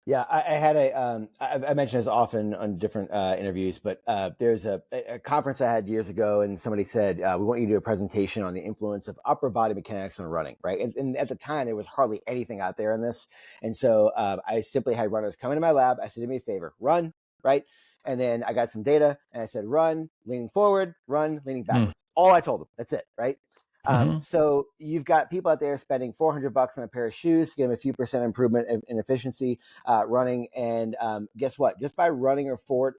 Yeah, I had I mention this often on different interviews, but there's a conference I had years ago, and somebody said, we want you to do a presentation on the influence of upper body mechanics on running, right? And at the time, there was hardly anything out there on this. And so I simply had runners come into my lab. I said, do me a favor, run, right? And then I got some data, and I said, run, leaning forward, run, leaning backwards. All I told them, that's it, right? So you've got people out there spending $400 on a pair of shoes to give them a few percent improvement in efficiency running. And guess what? Just by running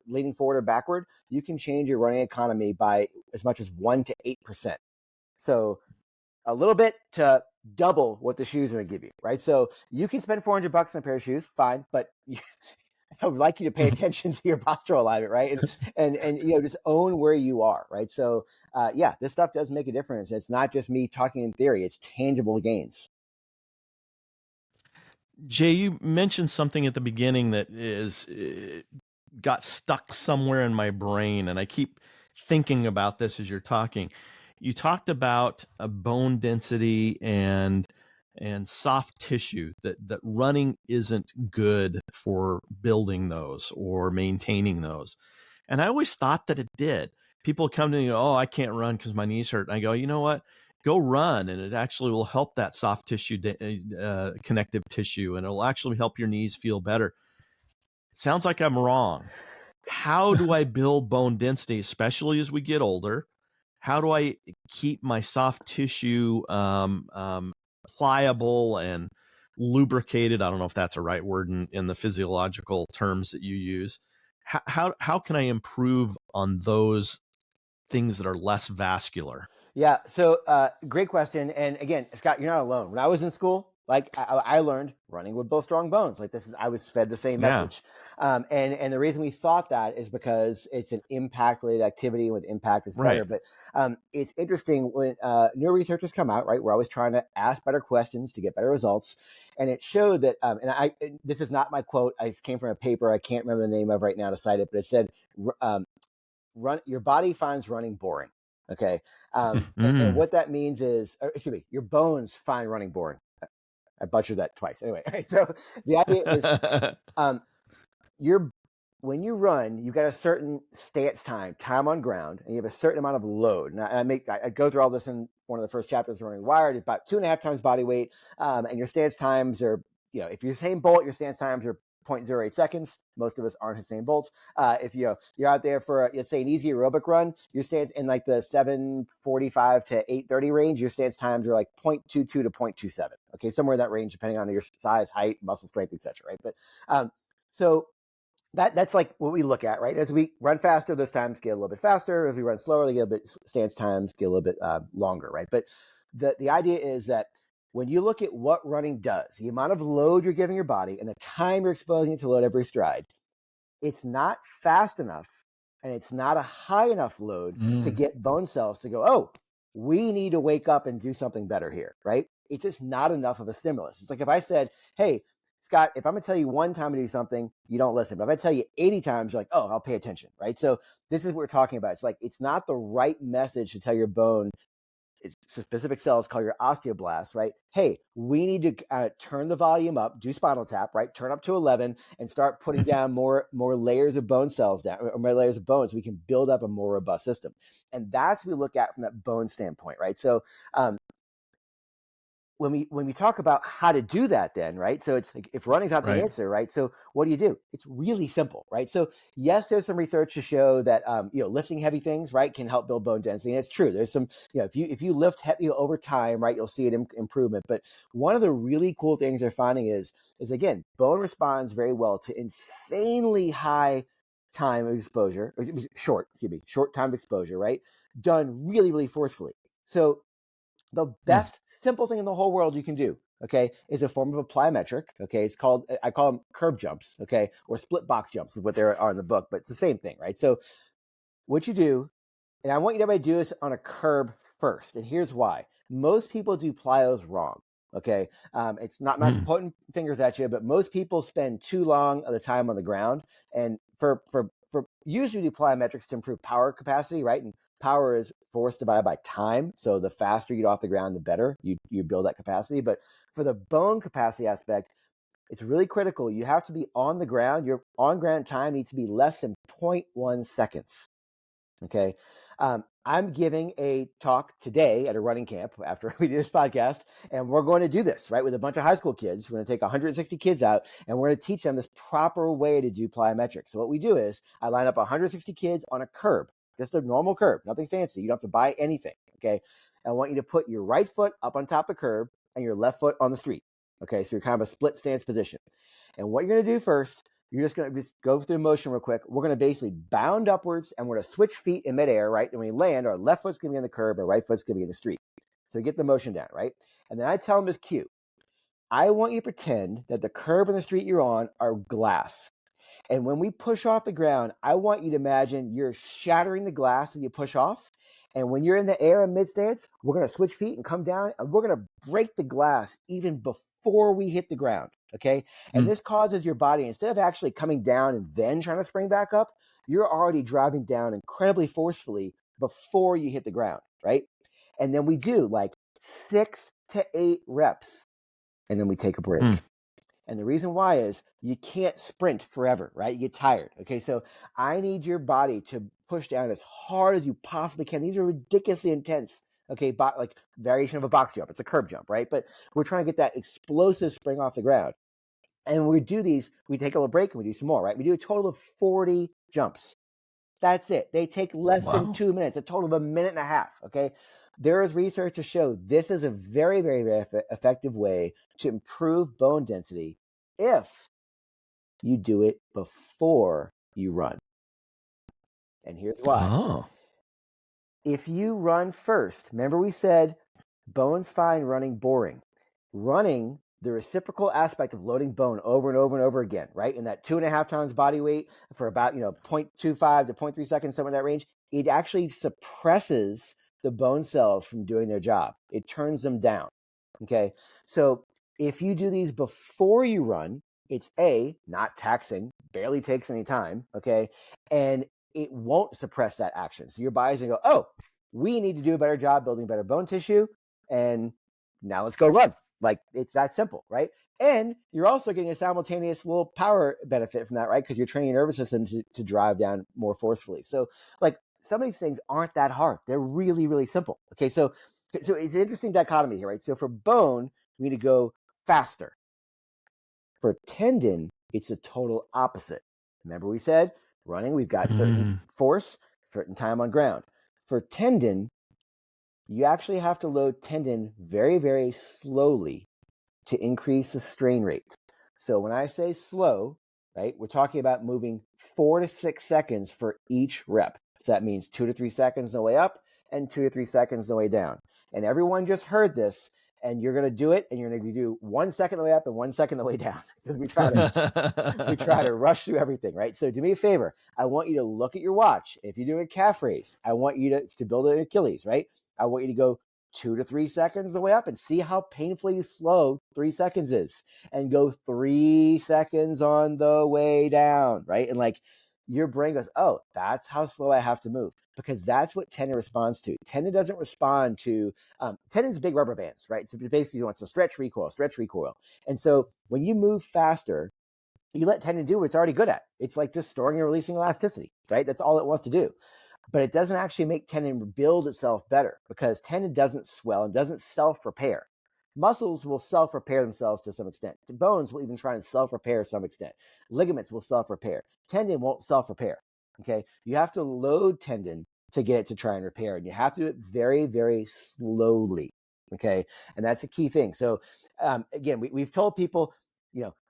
leaning forward or backward, you can change your running economy by as much as 1 to 8%. So a little bit to double what the shoes are going to give you, right? So you can spend $400 on a pair of shoes, fine, but I would like you to pay attention to your postural alignment, right? And just own where you are, right? So this stuff does make a difference. It's not just me talking in theory, it's tangible gains. Jay, you mentioned something at the beginning that is got stuck somewhere in my brain, and I keep thinking about this as you're talking. You talked about a bone density and soft tissue, that running isn't good for building those or maintaining those. And I always thought that it did. People come to me, oh, I can't run because my knees hurt. And I go, you know what? Go run, and it actually will help that soft tissue, connective tissue, and it'll actually help your knees feel better. Sounds like I'm wrong. How do I build bone density, especially as we get older? How do I keep my soft tissue pliable and lubricated? I don't know if that's a right word in the physiological terms that you use. How can I improve on those things that are less vascular? Yeah. So great question. And again, Scott, you're not alone. When I was in school, like I learned running would build strong bones. Like I was fed the same message. And the reason we thought that is because it's an impact related activity. With impact is better. Right. But it's interesting when new researchers come out, right? We're always trying to ask better questions to get better results. And it showed that, this is not my quote. I came from a paper. I can't remember the name of right now to cite it, but it said, your body finds running boring. Okay. And what that means is, your bones find running boring. I butchered that twice. Anyway, so the idea is, when you run, you've got a certain stance time on ground, and you have a certain amount of load. And I go through all this in one of the first chapters of Rewired. It's about 2.5 times body weight, and your stance times are, if you're Usain Bolt, your stance times are 0.08 seconds. Most of us aren't Usain Bolt. If you're out there for, let's say, an easy aerobic run, your stance in like the 7:45 to 8:30 range, your stance times are like 0.22 to 0.27. Okay, somewhere in that range, depending on your size, height, muscle strength, etc. Right, but so that's like what we look at, right? As we run faster, those times get a little bit faster. If we run slower, they get a bit, stance times get a little bit longer, right? But the idea is that when you look at what running does, the amount of load you're giving your body and the time you're exposing it to load every stride, it's not fast enough and it's not a high enough load to get bone cells to go, oh, we need to wake up and do something better here, right? It's just not enough of a stimulus. It's like if I said, hey, Scott, if I'm going to tell you one time to do something, you don't listen. But if I tell you 80 times, you're like, oh, I'll pay attention, right? So this is what we're talking about. It's like, it's not the right message to tell your bone, it's specific cells called your osteoblasts, right? Hey, we need to turn the volume up, do spinal tap, right? Turn up to 11 and start putting down more layers of bone cells down, or more layers of bones. So we can build up a more robust system. And that's what we look at from that bone standpoint, right? So when we talk about how to do that, then, right? So it's like, if running's not the answer, right? So what do? It's really simple, right? So yes, there's some research to show that lifting heavy things, right, can help build bone density. And it's true. There's some, if you lift heavy over time, right, you'll see an improvement. But one of the really cool things they're finding is again, bone responds very well to insanely high time of exposure, short time exposure, right? Done really, really forcefully. So the best simple thing in the whole world you can do, okay, is a form of a plyometric. Okay, it's called, I call them curb jumps, okay, or split box jumps is what they are in the book, but it's the same thing, right? So what you do, and I want you to do this on a curb first, and here's why. Most people do plyos wrong. Okay, it's not pointing fingers at you, but most people spend too long of the time on the ground, and for usually do plyometrics to improve power capacity, right? And power is force divided by time. So the faster you get off the ground, the better you build that capacity. But for the bone capacity aspect, it's really critical. You have to be on the ground. Your on ground time needs to be less than 0.1 seconds. Okay. I'm giving a talk today at a running camp after we do this podcast, and we're going to do this, right, with a bunch of high school kids. We're going to take 160 kids out, and we're going to teach them this proper way to do plyometrics. So what we do is I line up 160 kids on a curb, just a normal curb, nothing fancy. You don't have to buy anything, okay? I want you to put your right foot up on top of the curb and your left foot on the street, okay? So you're kind of a split stance position. And what you're going to do first, you're just going to go through motion real quick. We're going to basically bound upwards, and we're going to switch feet in midair, right? And when we land, our left foot's going to be on the curb, our right foot's going to be in the street. So get the motion down, right? And then I tell them this cue. I want you to pretend that the curb and the street you're on are glass. And when we push off the ground, I want you to imagine you're shattering the glass as you push off. And when you're in the air in mid-stance, we're going to switch feet and come down, and we're going to break the glass even before we hit the ground. Okay. And this causes your body, instead of actually coming down and then trying to spring back up, you're already driving down incredibly forcefully before you hit the ground. Right. And then we do like 6 to 8 reps, and then we take a break. And the reason why is you can't sprint forever, right? You get tired. Okay. So I need your body to push down as hard as you possibly can. These are ridiculously intense. Okay. Like variation of a box jump. It's a curb jump, right? But we're trying to get that explosive spring off the ground. And we do these, we take a little break and we do some more, right? We do a total of 40 jumps. That's it. They take less than 2 minutes, a total of a minute and a half. Okay. There is research to show this is a very, very, very effective way to improve bone density if you do it before you run. And here's why. If you run first, remember we said bones find running boring. Running, the reciprocal aspect of loading bone over and over and over again, right? In that 2.5 times body weight for about 0.25 to 0.3 seconds, somewhere in that range, it actually suppresses the bone cells from doing their job. It turns them down. Okay. So if you do these before you run, it's not taxing, barely takes any time. Okay. And it won't suppress that action. So your body's gonna go, oh, we need to do a better job building better bone tissue. And now let's go run. Like, it's that simple, right? And you're also getting a simultaneous little power benefit from that, right? Because you're training your nervous system to drive down more forcefully. So like, some of these things aren't that hard. They're really, really simple. Okay, so it's an interesting dichotomy here, right? So for bone, we need to go faster. For tendon, it's the total opposite. Remember we said running, we've got certain force, certain time on ground. For tendon, you actually have to load tendon very, very slowly to increase the strain rate. So when I say slow, right, we're talking about moving 4 to 6 seconds for each rep. So that means 2 to 3 seconds on the way up and 2 to 3 seconds on the way down. And everyone just heard this, and you're going to do it, and you're going to do 1 second on the way up and 1 second on the way down, because we try to rush through everything, right? So do me a favor. I want you to look at your watch. If you're doing a calf raise, I want you to build an Achilles, right? I want you to go 2 to 3 seconds on the way up and see how painfully slow 3 seconds is, and go 3 seconds on the way down, right? And like, your brain goes, oh, that's how slow I have to move, because that's what tendon responds to. Tendon doesn't respond to, tendon's big rubber bands, right? So basically you want to stretch, recoil. And so when you move faster, you let tendon do what it's already good at. It's like just storing and releasing elasticity, right? That's all it wants to do. But it doesn't actually make tendon build itself better, because tendon doesn't swell and doesn't self-repair. Muscles will self-repair themselves to some extent. Bones will even try and self-repair to some extent. Ligaments will self-repair. Tendon won't self-repair. Okay, you have to load tendon to get it to try and repair, and you have to do it very, very slowly. Okay, and that's the key thing. So again, we've told people,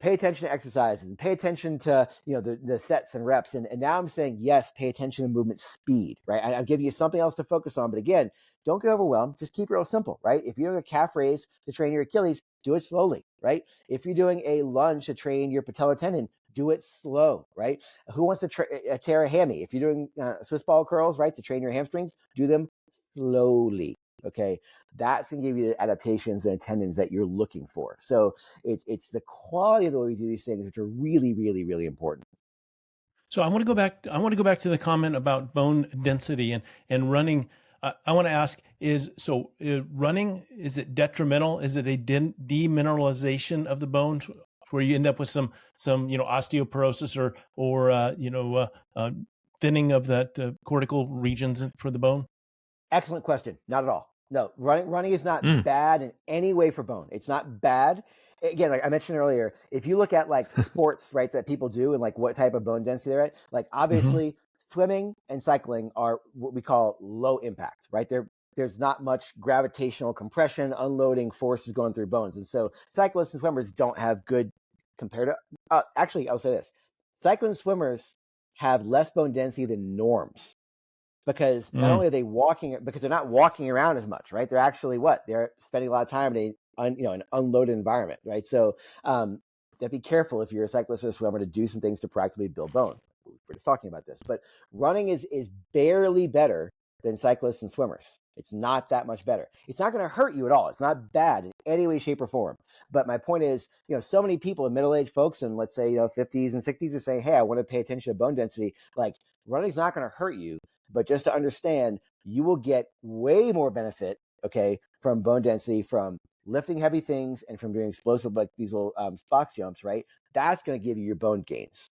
pay attention to exercises and pay attention to, the sets and reps. And now I'm saying, yes, pay attention to movement speed, right? I'm giving you something else to focus on. But again, don't get overwhelmed. Just keep it real simple, right? If you're doing a calf raise to train your Achilles, do it slowly, right? If you're doing a lunge to train your patellar tendon, do it slow, right? Who wants to tear a hammy? If you're doing Swiss ball curls, right, to train your hamstrings, do them slowly. Okay, that's going to give you the adaptations and tendons that you're looking for. So it's the quality of the way we do these things which are really, really, really important. So I want to go back. I want to go back to the comment about bone density and running. I want to ask: running, is it detrimental? Is it a demineralization of the bone, where you end up with some osteoporosis or thinning of that cortical regions for the bone? Excellent question. Not at all. No, running is not bad in any way for bone. It's not bad. Again, like I mentioned earlier, if you look at like sports, right, that people do and like what type of bone density they're at, like obviously swimming and cycling are what we call low impact, right? There's not much gravitational compression, unloading forces going through bones. And so cyclists and swimmers don't have good compared to, actually, I'll say this. Cycling swimmers have less bone density than norms. Because not only are they walking, because they're not walking around as much, right? They're actually they're spending a lot of time in an unloaded environment, right? So be careful if you're a cyclist or a swimmer to do some things to proactively build bone. We're just talking about this, but running is barely better than cyclists and swimmers. It's not that much better. It's not going to hurt you at all. It's not bad in any way, shape, or form. But my point is, so many people, middle-aged folks, and let's say 50s and 60s, are saying, "Hey, I want to pay attention to bone density." Like, running's not going to hurt you, but just to understand, you will get way more benefit, okay, from bone density from lifting heavy things and from doing explosive, like these little box jumps, right? That's going to give you your bone gains.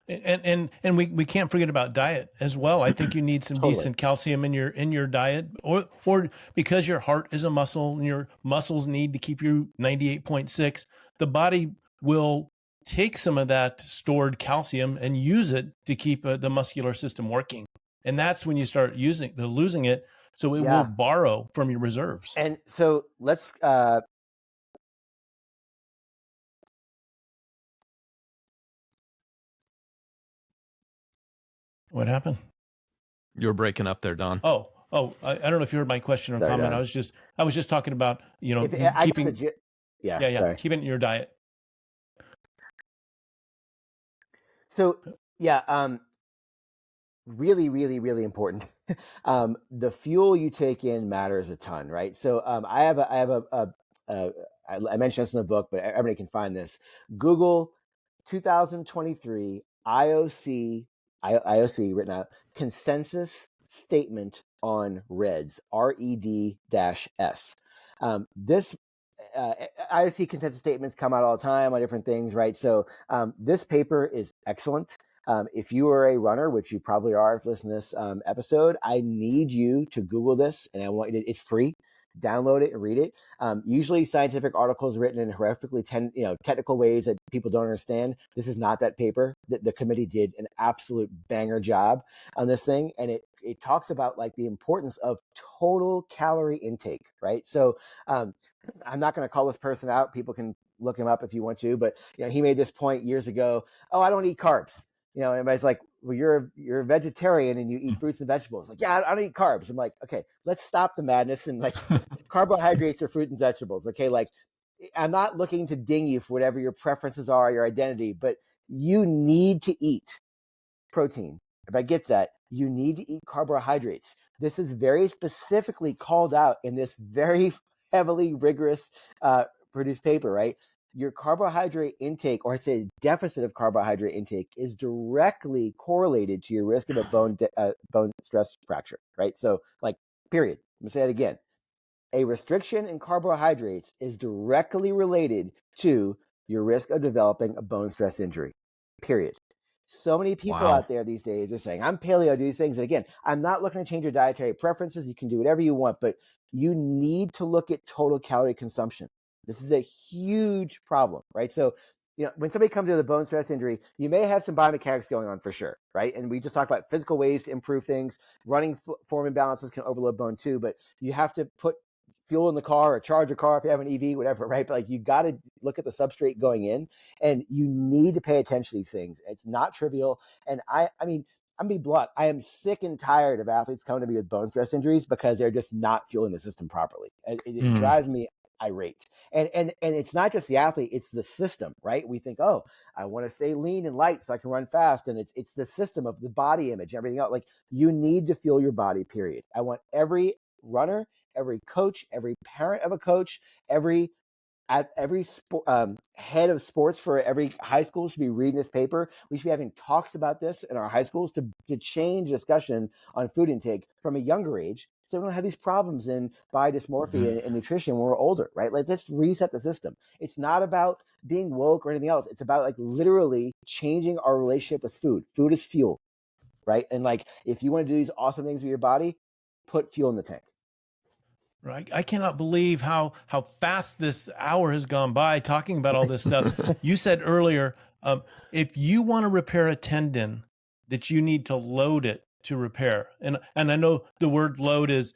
And we can't forget about diet as well. I think you need some Totally. decent calcium in your diet, or because your heart is a muscle and your muscles need to keep you 98.6, the body will take some of that stored calcium and use it to keep the muscular system working. And that's when you start losing it. So it will borrow from your reserves. And so let's what happened? You were breaking up there, Don. I don't know if you heard my question or Sorry, comment. Don. I was just talking about, keeping keeping it in your diet. So really, really, really important. The fuel you take in matters a ton, right? So I mentioned this in the book, but everybody can find this. Google 2023 IOC written out consensus statement on REDS, RED-S. This IOC consensus statements come out all the time on different things, right? So this paper is excellent. If you are a runner, which you probably are if you listen to this episode, I need you to Google this, and I want you to, it's free. Download it and read it. Usually scientific articles written in horrifically technical ways that people don't understand. This is not that paper. The committee did an absolute banger job on this thing. And it talks about like the importance of total calorie intake, right? So I'm not going to call this person out. People can look him up if you want to, but he made this point years ago. Oh, I don't eat carbs. Everybody's like, well, you're a vegetarian and you eat fruits and vegetables. Like, yeah, I don't eat carbs. I'm like, okay, let's stop the madness and like carbohydrates are fruit and vegetables. Okay, like I'm not looking to ding you for whatever your preferences are, your identity, but you need to eat protein. Everybody gets that. You need to eat carbohydrates. This is very specifically called out in this very heavily rigorous produced paper, right? Your carbohydrate intake, or I'd say deficit of carbohydrate intake, is directly correlated to your risk of a bone stress fracture, right? So, like, period. I'm gonna say that again. A restriction in carbohydrates is directly related to your risk of developing a bone stress injury, period. So many people out there these days are saying, I'm paleo, do these things. And again, I'm not looking to change your dietary preferences. You can do whatever you want, but you need to look at total calorie consumption. This is a huge problem, right? So, when somebody comes with a bone stress injury, you may have some biomechanics going on for sure, right? And we just talked about physical ways to improve things. Running form imbalances can overload bone too, but you have to put fuel in the car or charge a car if you have an EV, whatever, right? But like you got to look at the substrate going in, and you need to pay attention to these things. It's not trivial. And I mean, I'm being blunt. I am sick and tired of athletes coming to me with bone stress injuries because they're just not fueling the system properly. It drives me irate. And it's not just the athlete, it's the system, right? We think, oh, I want to stay lean and light so I can run fast. And it's the system of the body image, everything else. Like, you need to fuel your body, period. I want every runner, every coach, every parent of a coach, every head of sports for every high school should be reading this paper. We should be having talks about this in our high schools to change discussion on food intake from a younger age, so we don't have these problems in body dysmorphia and nutrition when we're older, right? Like, let's reset the system. It's not about being woke or anything else. It's about like literally changing our relationship with food. Food is fuel, right? And like, if you want to do these awesome things with your body, put fuel in the tank. Right. I cannot believe how fast this hour has gone by talking about all this stuff. You said earlier, if you want to repair a tendon, that you need to load it to repair. And I know the word load is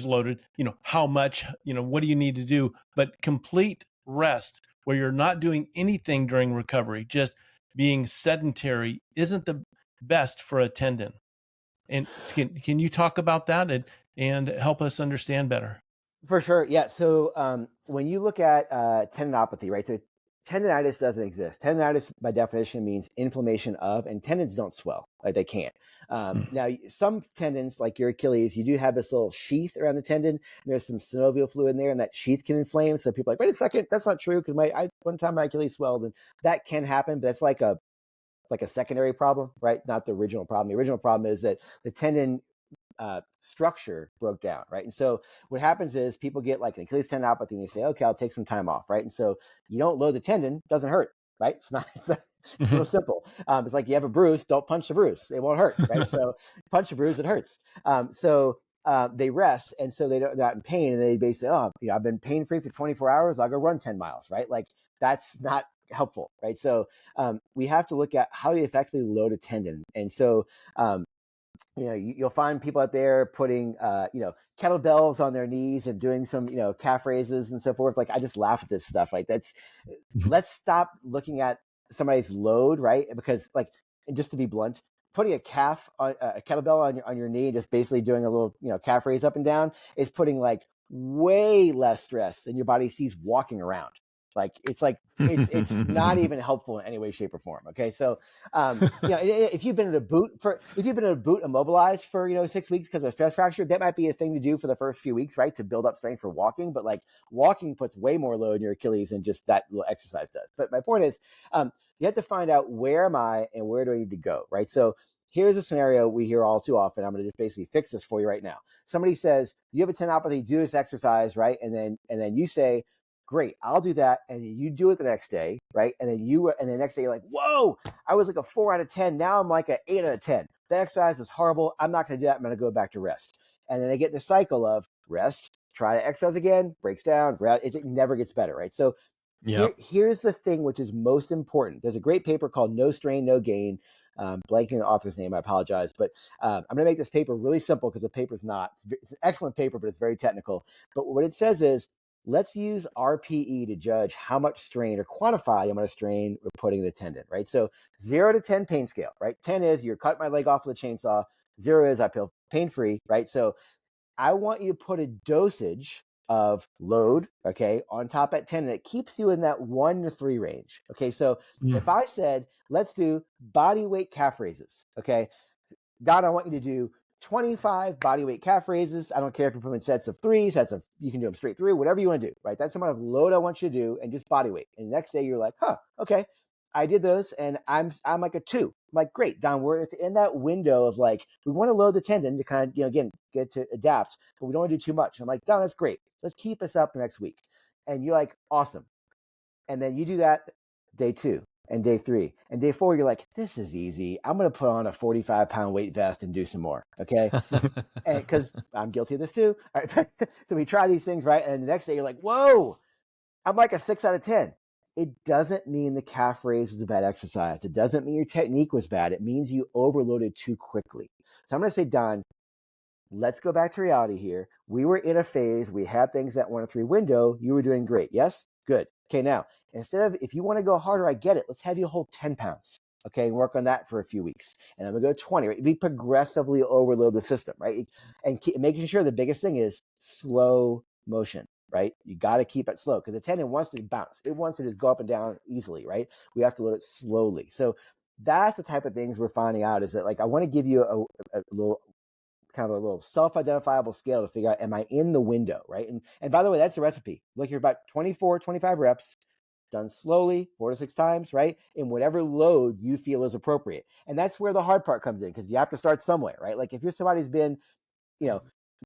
loaded, how much, what do you need to do? But complete rest, where you're not doing anything during recovery, just being sedentary, isn't the best for a tendon. And can you talk about that and help us understand better? For sure. Yeah. So when you look at tendinopathy, right? So tendonitis doesn't exist. Tendonitis, by definition, means inflammation of, and tendons don't swell. Like they can't. Now, some tendons, like your Achilles, you do have this little sheath around the tendon. And there's some synovial fluid in there, and that sheath can inflame. So people are like, wait a second, that's not true, because one time my Achilles swelled, and that can happen, but that's like a secondary problem, right? Not the original problem. The original problem is that the tendon structure broke down, right? And so what happens is people get like an Achilles tendinopathy and they say, okay, I'll take some time off, right? And so you don't load the tendon, doesn't hurt, right? It's real simple. It's like you have a bruise, don't punch the bruise. It won't hurt, right? So punch the bruise, it hurts. They rest, and so they're not in pain, and they basically, I've been pain-free for 24 hours, I'll go run 10 miles, right? Like that's not helpful, right? So we have to look at how you effectively load a tendon. And so you'll find people out there putting kettlebells on their knees and doing some calf raises and so forth. Like I just laugh at this stuff. Like let's stop looking at somebody's load, right? Because and just to be blunt, putting a kettlebell on your knee and just basically doing a little calf raise up and down is putting like way less stress than your body sees walking around. It's not even helpful in any way, shape, or form. Okay, so if you've been in a boot immobilized for 6 weeks because of a stress fracture, that might be a thing to do for the first few weeks, right, to build up strength for walking. But like walking puts way more load in your Achilles than just that little exercise does. But my point is, you have to find out, where am I and where do I need to go, right? So here's a scenario we hear all too often. I'm going to just basically fix this for you right now. Somebody says, you have a tendinopathy, do this exercise, right? And then you say, great, I'll do that. And you do it the next day, right? And then the next day you're like, whoa, I was like a 4 out of 10. Now I'm like an 8 out of 10. The exercise was horrible. I'm not going to do that. I'm going to go back to rest. And then they get in the cycle of rest, try to exercise again, breaks down, it never gets better, right? So here's the thing which is most important. There's a great paper called No Strain, No Gain. Blanking the author's name, I apologize. But I'm going to make this paper really simple because the paper's it's an excellent paper, but it's very technical. But what it says is, let's use RPE to judge how much strain, or quantify the amount of strain we're putting in the tendon, right? So 0 to 10 pain scale, right? 10 is you're cutting my leg off with a chainsaw. 0 is I feel pain-free, right? So I want you to put a dosage of load, okay, on top at 10 that keeps you in that 1 to 3 range. Okay, so if I said, let's do body weight calf raises, okay, Don, I want you to do 25 body weight calf raises. I don't care if you put them in sets of 3, you can do them straight through, whatever you want to do, right? That's the amount of load I want you to do, and just body weight. And the next day you're like, okay, I did those and I'm like a 2. I'm like, great, Don, we're in that window of like, we want to load the tendon to kind of, again, get to adapt, but we don't want to do too much. I'm like, Don, that's great. Let's keep us up next week. And you're like, awesome. And then you do that day 2. And day 3 and day 4, you're like, this is easy. I'm going to put on a 45-pound weight vest and do some more. Okay. And because I'm guilty of this too. All right. So we try these things, right? And the next day you're like, whoa, I'm like a 6 out of 10. It doesn't mean the calf raise was a bad exercise. It doesn't mean your technique was bad. It means you overloaded too quickly. So I'm going to say, Don, let's go back to reality here. We were in a phase. We had things that 1 to 3 window. You were doing great. Yes. Good. Okay. Now, instead of, if you want to go harder, I get it. Let's have you hold 10 pounds. Okay. And work on that for a few weeks. And I'm going to go 20, right? We progressively overload the system, right? And making sure the biggest thing is slow motion, right? You got to keep it slow because the tendon wants to bounce. It wants to just go up and down easily, right? We have to load it slowly. So that's the type of things we're finding out, is that like, I want to give you a little kind of a little self-identifiable scale to figure out, am I in the window, right? And by the way, that's the recipe. Look, you're about 24, 25 reps, done slowly, 4 to 6 times, right? In whatever load you feel is appropriate. And that's where the hard part comes in, because you have to start somewhere, right? Like if you're somebody who's been,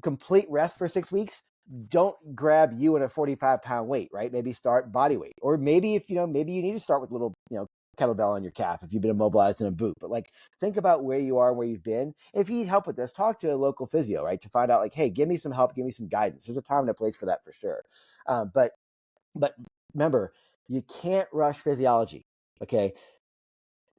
complete rest for 6 weeks, don't grab you in a 45-pound weight, right? Maybe start body weight. Or maybe if, maybe you need to start with a little, kettlebell on your calf if you've been immobilized in a boot. But like, think about where you are and where you've been. If you need help with this, talk to a local physio, right? To find out like, hey, give me some help, give me some guidance. There's a time and a place for that for sure. But remember, you can't rush physiology. Okay.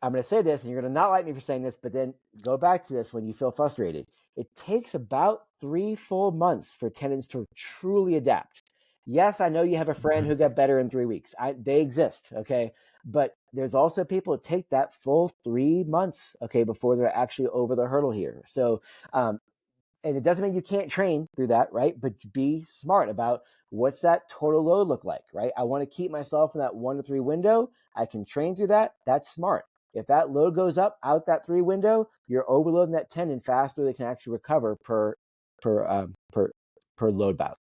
I'm going to say this and you're going to not like me for saying this, but then go back to this when you feel frustrated. It takes about 3 full months for tendons to truly adapt. Yes, I know you have a friend who got better in 3 weeks. They exist, okay? But there's also people that take that full 3 months, okay, before they're actually over the hurdle here. So and it doesn't mean you can't train through that, right? But be smart about what's that total load look like, right? I want to keep myself in that 1 to 3 window. I can train through that. That's smart. If that load goes up out that 3 window, you're overloading that tendon faster than it can actually recover per load bout.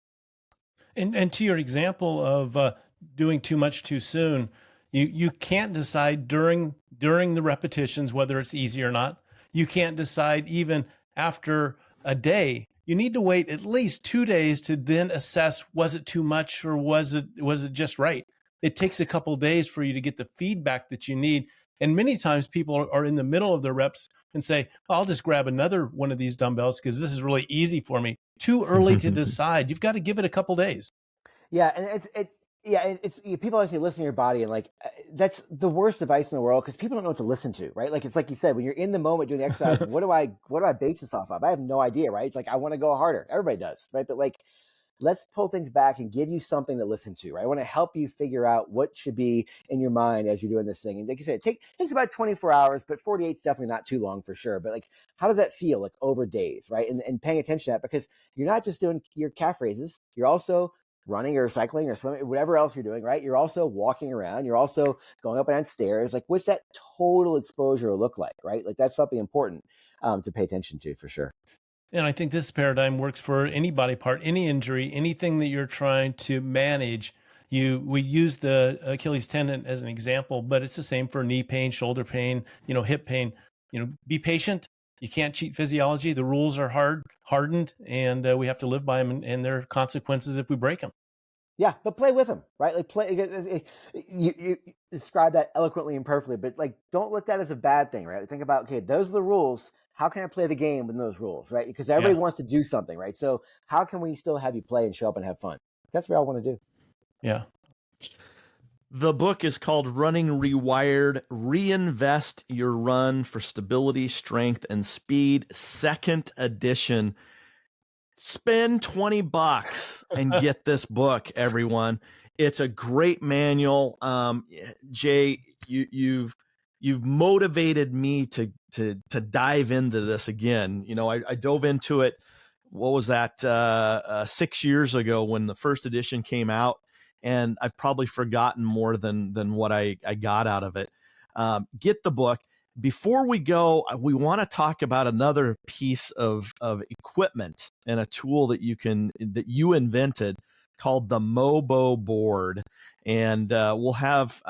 And to your example of doing too much too soon, you can't decide during the repetitions whether it's easy or not. You can't decide even after a day. You need to wait at least 2 days to then assess, was it too much or was it just right? It takes a couple of days for you to get the feedback that you need. And many times people are in the middle of their reps and say, I'll just grab another one of these dumbbells because this is really easy for me. Too early to decide. You've got to give it a couple days. Yeah, and it's people always say listen to your body, and like that's the worst advice in the world because people don't know what to listen to, right? Like it's like you said, when you're in the moment doing the exercise, what do I base this off of? I have no idea, right? It's like I want to go harder. Everybody does, right? But like let's pull things back and give you something to listen to, right? I want to help you figure out what should be in your mind as you're doing this thing. And like you said, it takes about 24 hours, but 48 is definitely not too long for sure. But like, how does that feel like over days, right? And paying attention to that because you're not just doing your calf raises, you're also running or cycling or swimming, whatever else you're doing, right? You're also walking around. You're also going up and down stairs. Like, what's that total exposure look like, right? Like, that's something important to pay attention to for sure. And I think this paradigm works for any body part, any injury, anything that you're trying to manage. We use the Achilles tendon as an example, but it's the same for knee pain, shoulder pain, hip pain. Be patient. You can't cheat physiology. The rules are hardened, and we have to live by them, and there are consequences if we break them. Yeah, but play with them, right? Like play. You describe that eloquently and perfectly, but like don't look at that as a bad thing, right? Think about, okay, those are the rules. How can I play the game with those rules, right? Because everybody wants to do something, right? So how can we still have you play and show up and have fun? That's what I want to do. Yeah. The book is called Running Rewired, Reinvest Your Run for Stability, Strength, and Speed, 2nd edition. Spend $20 and get this book, everyone. It's a great manual. Jay, you've motivated me to dive into this again. I dove into it. What was that? 6 years ago when the first edition came out, and I've probably forgotten more than what I got out of it. Get the book. Before we go, we want to talk about another piece of equipment and a tool that you invented called the Mobo board, and we'll have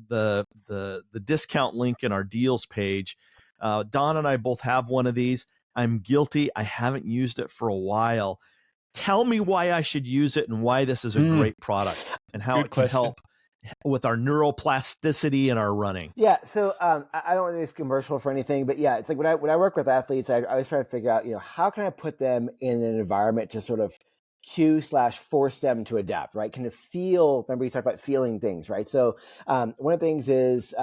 the discount link in our deals page. Don and I both have one of these. I'm guilty. I haven't used it for a while. Tell me why I should use it and why this is a great product and how it can help with our neuroplasticity and our running. Yeah, so I don't want this commercial for anything, but yeah, it's like when I work with athletes, I always try to figure out, how can I put them in an environment to sort of cue/force them to adapt, right? Can it feel? Remember you talked about feeling things, right? So one of the things is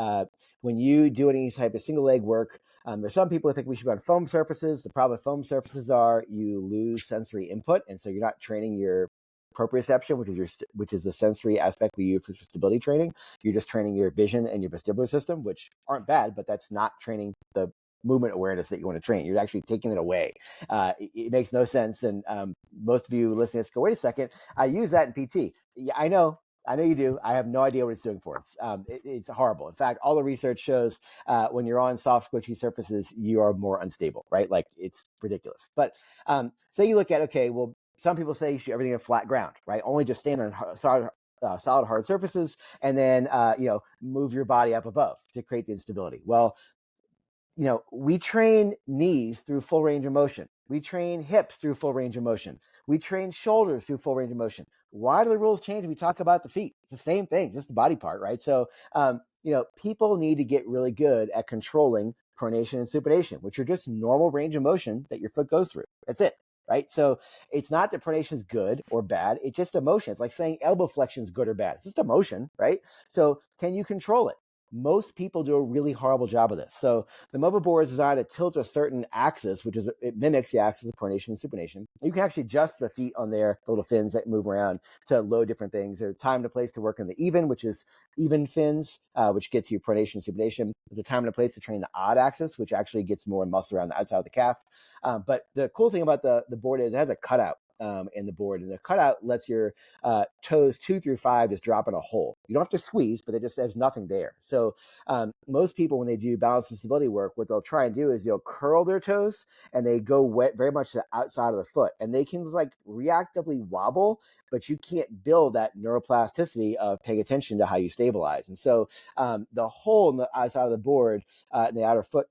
when you do any type of single leg work, there's some people who think we should be on foam surfaces. The problem with foam surfaces are you lose sensory input, and so you're not training your proprioception, which is the sensory aspect we use for stability training. You're just training your vision and your vestibular system, which aren't bad, but that's not training the movement awareness that you want to train. You're actually taking it away. It makes no sense. And most of you listening to this go, wait a second, I use that in PT. Yeah, I know you do. I have no idea what it's doing for us. It's horrible. In fact, all the research shows when you're on soft, squishy surfaces, you are more unstable, right? Like it's ridiculous. But say you look at, okay, well, some people say you should everything on flat ground, right? Only just stand on solid hard surfaces, and then move your body up above to create the instability. Well, we train knees through full range of motion. We train hips through full range of motion. We train shoulders through full range of motion. Why do the rules change when we talk about the feet? It's the same thing, just the body part, right? So, people need to get really good at controlling pronation and supination, which are just normal range of motion that your foot goes through. That's it. Right. So it's not that pronation is good or bad. It's just a motion. It's like saying elbow flexion is good or bad. It's just a motion. Right. So can you control it? most people do a really horrible job of this. So the Mobo board is designed to tilt a certain axis, which is, it mimics the axis of pronation and supination. You can actually adjust the feet on there, the little fins that move around to load different things. There's time and a place to work in the even, which is even fins, which gets you pronation and supination. There's a time and a place to train the odd axis, which actually gets more muscle around the outside of the calf. But the cool thing about the board is it has a cutout in the board, and the cutout lets your toes 2 through 5 just drop in a hole. You don't have to squeeze, but there's nothing there. So most people, when they do balance and stability work, what they'll try and do is they'll curl their toes and they go wet very much to the outside of the foot, and they can like reactively wobble, but you can't build that neuroplasticity of paying attention to how you stabilize. And so the hole in the outside of the board, in the outer foot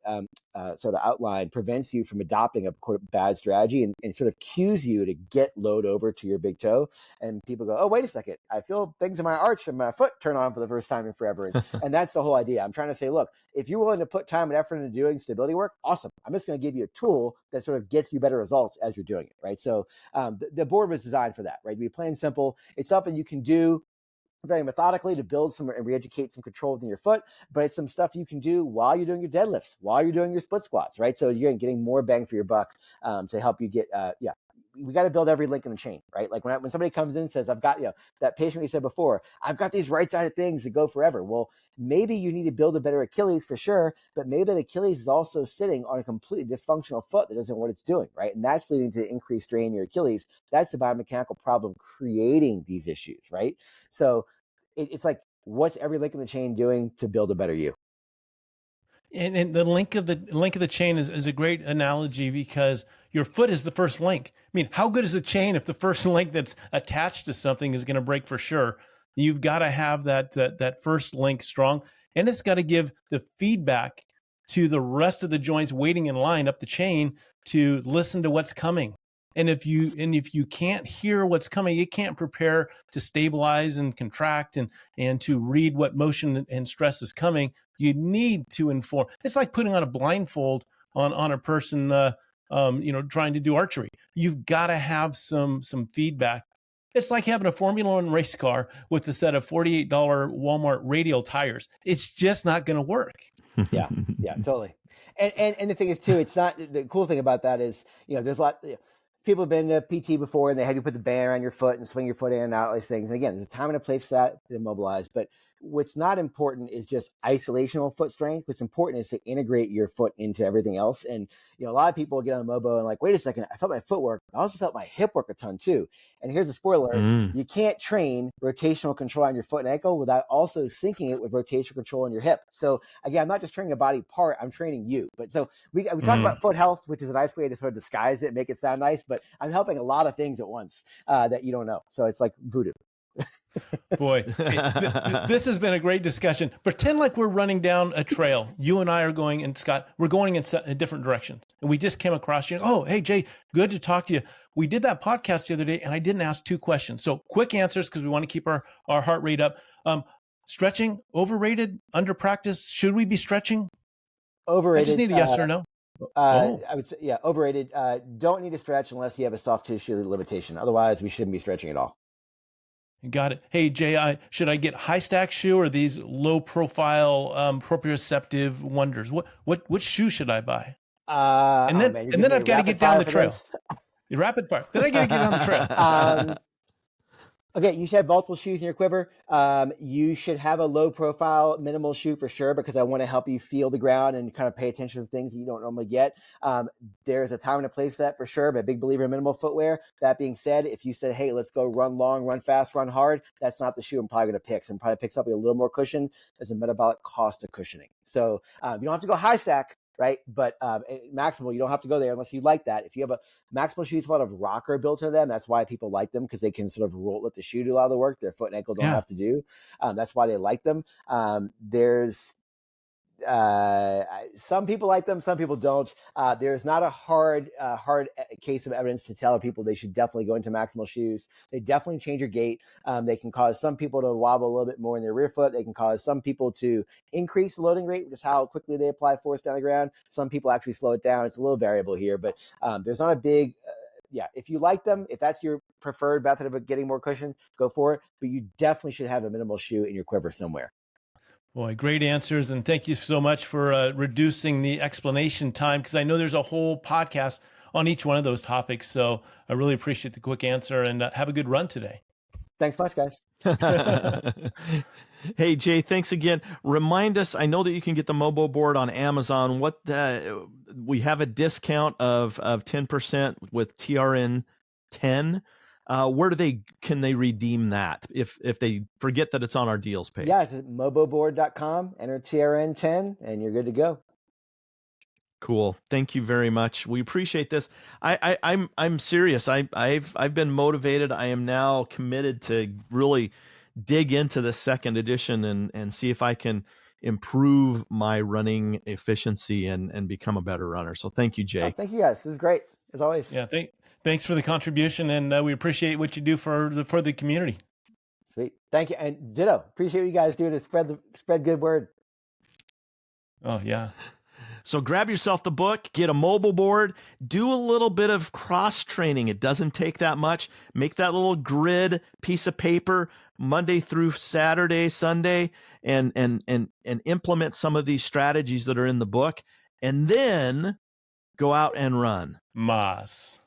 sort of outline, prevents you from adopting a quote bad strategy, and sort of cues you to get load over to your big toe. And people go, oh, wait a second, I feel things in my arch and my foot turn on for the first time in forever. And that's the whole idea. I'm trying to say, look, if you're willing to put time and effort into doing stability work, awesome. I'm just going to give you a tool that sort of gets you better results as you're doing it, right? So the board was designed for that, right? To be plain simple. It's something you can do very methodically to build some and re-educate some control within your foot, but it's some stuff you can do while you're doing your deadlifts, while you're doing your split squats, right? So you're getting more bang for your buck to help you get, we got to build every link in the chain, right? Like when somebody comes in and says, I've got, that patient we said before, I've got these right-sided things that go forever. Well, maybe you need to build a better Achilles for sure, but maybe that Achilles is also sitting on a completely dysfunctional foot that doesn't know what it's doing, right? And that's leading to increased strain in your Achilles. That's the biomechanical problem creating these issues, right? So it's like, what's every link in the chain doing to build a better you? And the link of the chain is a great analogy, because your foot is the first link. I mean, how good is the chain if the first link that's attached to something is going to break for sure? You've got to have that first link strong, and it's got to give the feedback to the rest of the joints waiting in line up the chain to listen to what's coming. And if you can't hear what's coming, you can't prepare to stabilize and contract and to read what motion and stress is coming. You need to inform. It's like putting on a blindfold on a person, trying to do archery. You've got to have some feedback. It's like having a Formula One race car with a set of $48 Walmart radial tires. It's just not going to work. Yeah, totally. And the thing is too, it's not, the cool thing about that is, there's a lot. People have been to PT before, and they have you put the band around your foot and swing your foot in and out, all these things. And again, there's a time and a place for that to immobilize. But what's not important is just isolational foot strength. What's important is to integrate your foot into everything else. And a lot of people get on Mobo and like, wait a second, I felt my footwork. I also felt my hip work a ton too. And here's a spoiler: you can't train rotational control on your foot and ankle without also syncing it with rotational control on your hip. So again, I'm not just training a body part; I'm training you. But so we talk about foot health, which is a nice way to sort of disguise it, make it sound nice. But I'm helping a lot of things at once that you don't know. So it's like voodoo. Boy, this has been a great discussion. Pretend like we're running down a trail. You and I are going, and Scott, we're going in different directions. And we just came across you. Oh, hey, Jay, good to talk to you. We did that podcast the other day, and I didn't ask 2 questions. So quick answers, because we want to keep our heart rate up. Stretching, overrated, under practice? Should we be stretching? Overrated. I just need a yes or no. I would say, overrated. Don't need to stretch unless you have a soft tissue limitation. Otherwise, we shouldn't be stretching at all. Got it. Hey, Jay, should I get high stack shoe or these low profile proprioceptive wonders? What shoe should I buy? And then I've got to get down the trail. Rapid fire. Then I got to get down the trail. Okay, you should have multiple shoes in your quiver. You should have a low profile minimal shoe for sure, because I want to help you feel the ground and kind of pay attention to things that you don't normally get. There's a time and a place for that for sure, but a big believer in minimal footwear. That being said, if you said, hey, let's go run long, run fast, run hard, that's not the shoe I'm probably going to pick. So I'm probably pick something a little more cushion. There's a metabolic cost of cushioning. So you don't have to go high stack, right? But maximal, you don't have to go there unless you like that. If you have a maximal shoes, a lot of rocker built into them. That's why people like them, because they can sort of let the shoe do a lot of the work their foot and ankle don't have to do. That's why they like them. There's some people like them, some people don't. There's not a hard case of evidence to tell people they should definitely go into maximal shoes. They definitely change your gait. They can cause some people to wobble a little bit more in their rear foot. They can cause some people to increase the loading rate, which is how quickly they apply force down the ground. Some people actually slow it down. It's a little variable here, but there's not a big if you like them, if that's your preferred method of getting more cushion, go for it. But you definitely should have a minimal shoe in your quiver somewhere. Boy, great answers. And thank you so much for reducing the explanation time, because I know there's a whole podcast on each one of those topics. So I really appreciate the quick answer, and have a good run today. Thanks much, guys. Hey, Jay, thanks again. Remind us, I know that you can get the Mobo board on Amazon. What we have a discount of 10% with TRN 10. Where can they redeem that if they forget that it's on our deals page? Yeah, it's at moboboard.com, enter TRN 10, and you're good to go. Cool. Thank you very much. We appreciate this. I'm serious. I've been motivated. I am now committed to really dig into the second edition and see if I can improve my running efficiency and become a better runner. So thank you, Jay. Oh, thank you, guys. This is great, as always. Yeah, thanks for the contribution, and we appreciate what you do for the community. Sweet. Thank you. And ditto. Appreciate what you guys do to spread good word. Oh, yeah. So grab yourself the book, get a mobile board, do a little bit of cross training. It doesn't take that much. Make that little grid piece of paper Monday through Saturday, Sunday, and implement some of these strategies that are in the book, and then go out and run. Mas.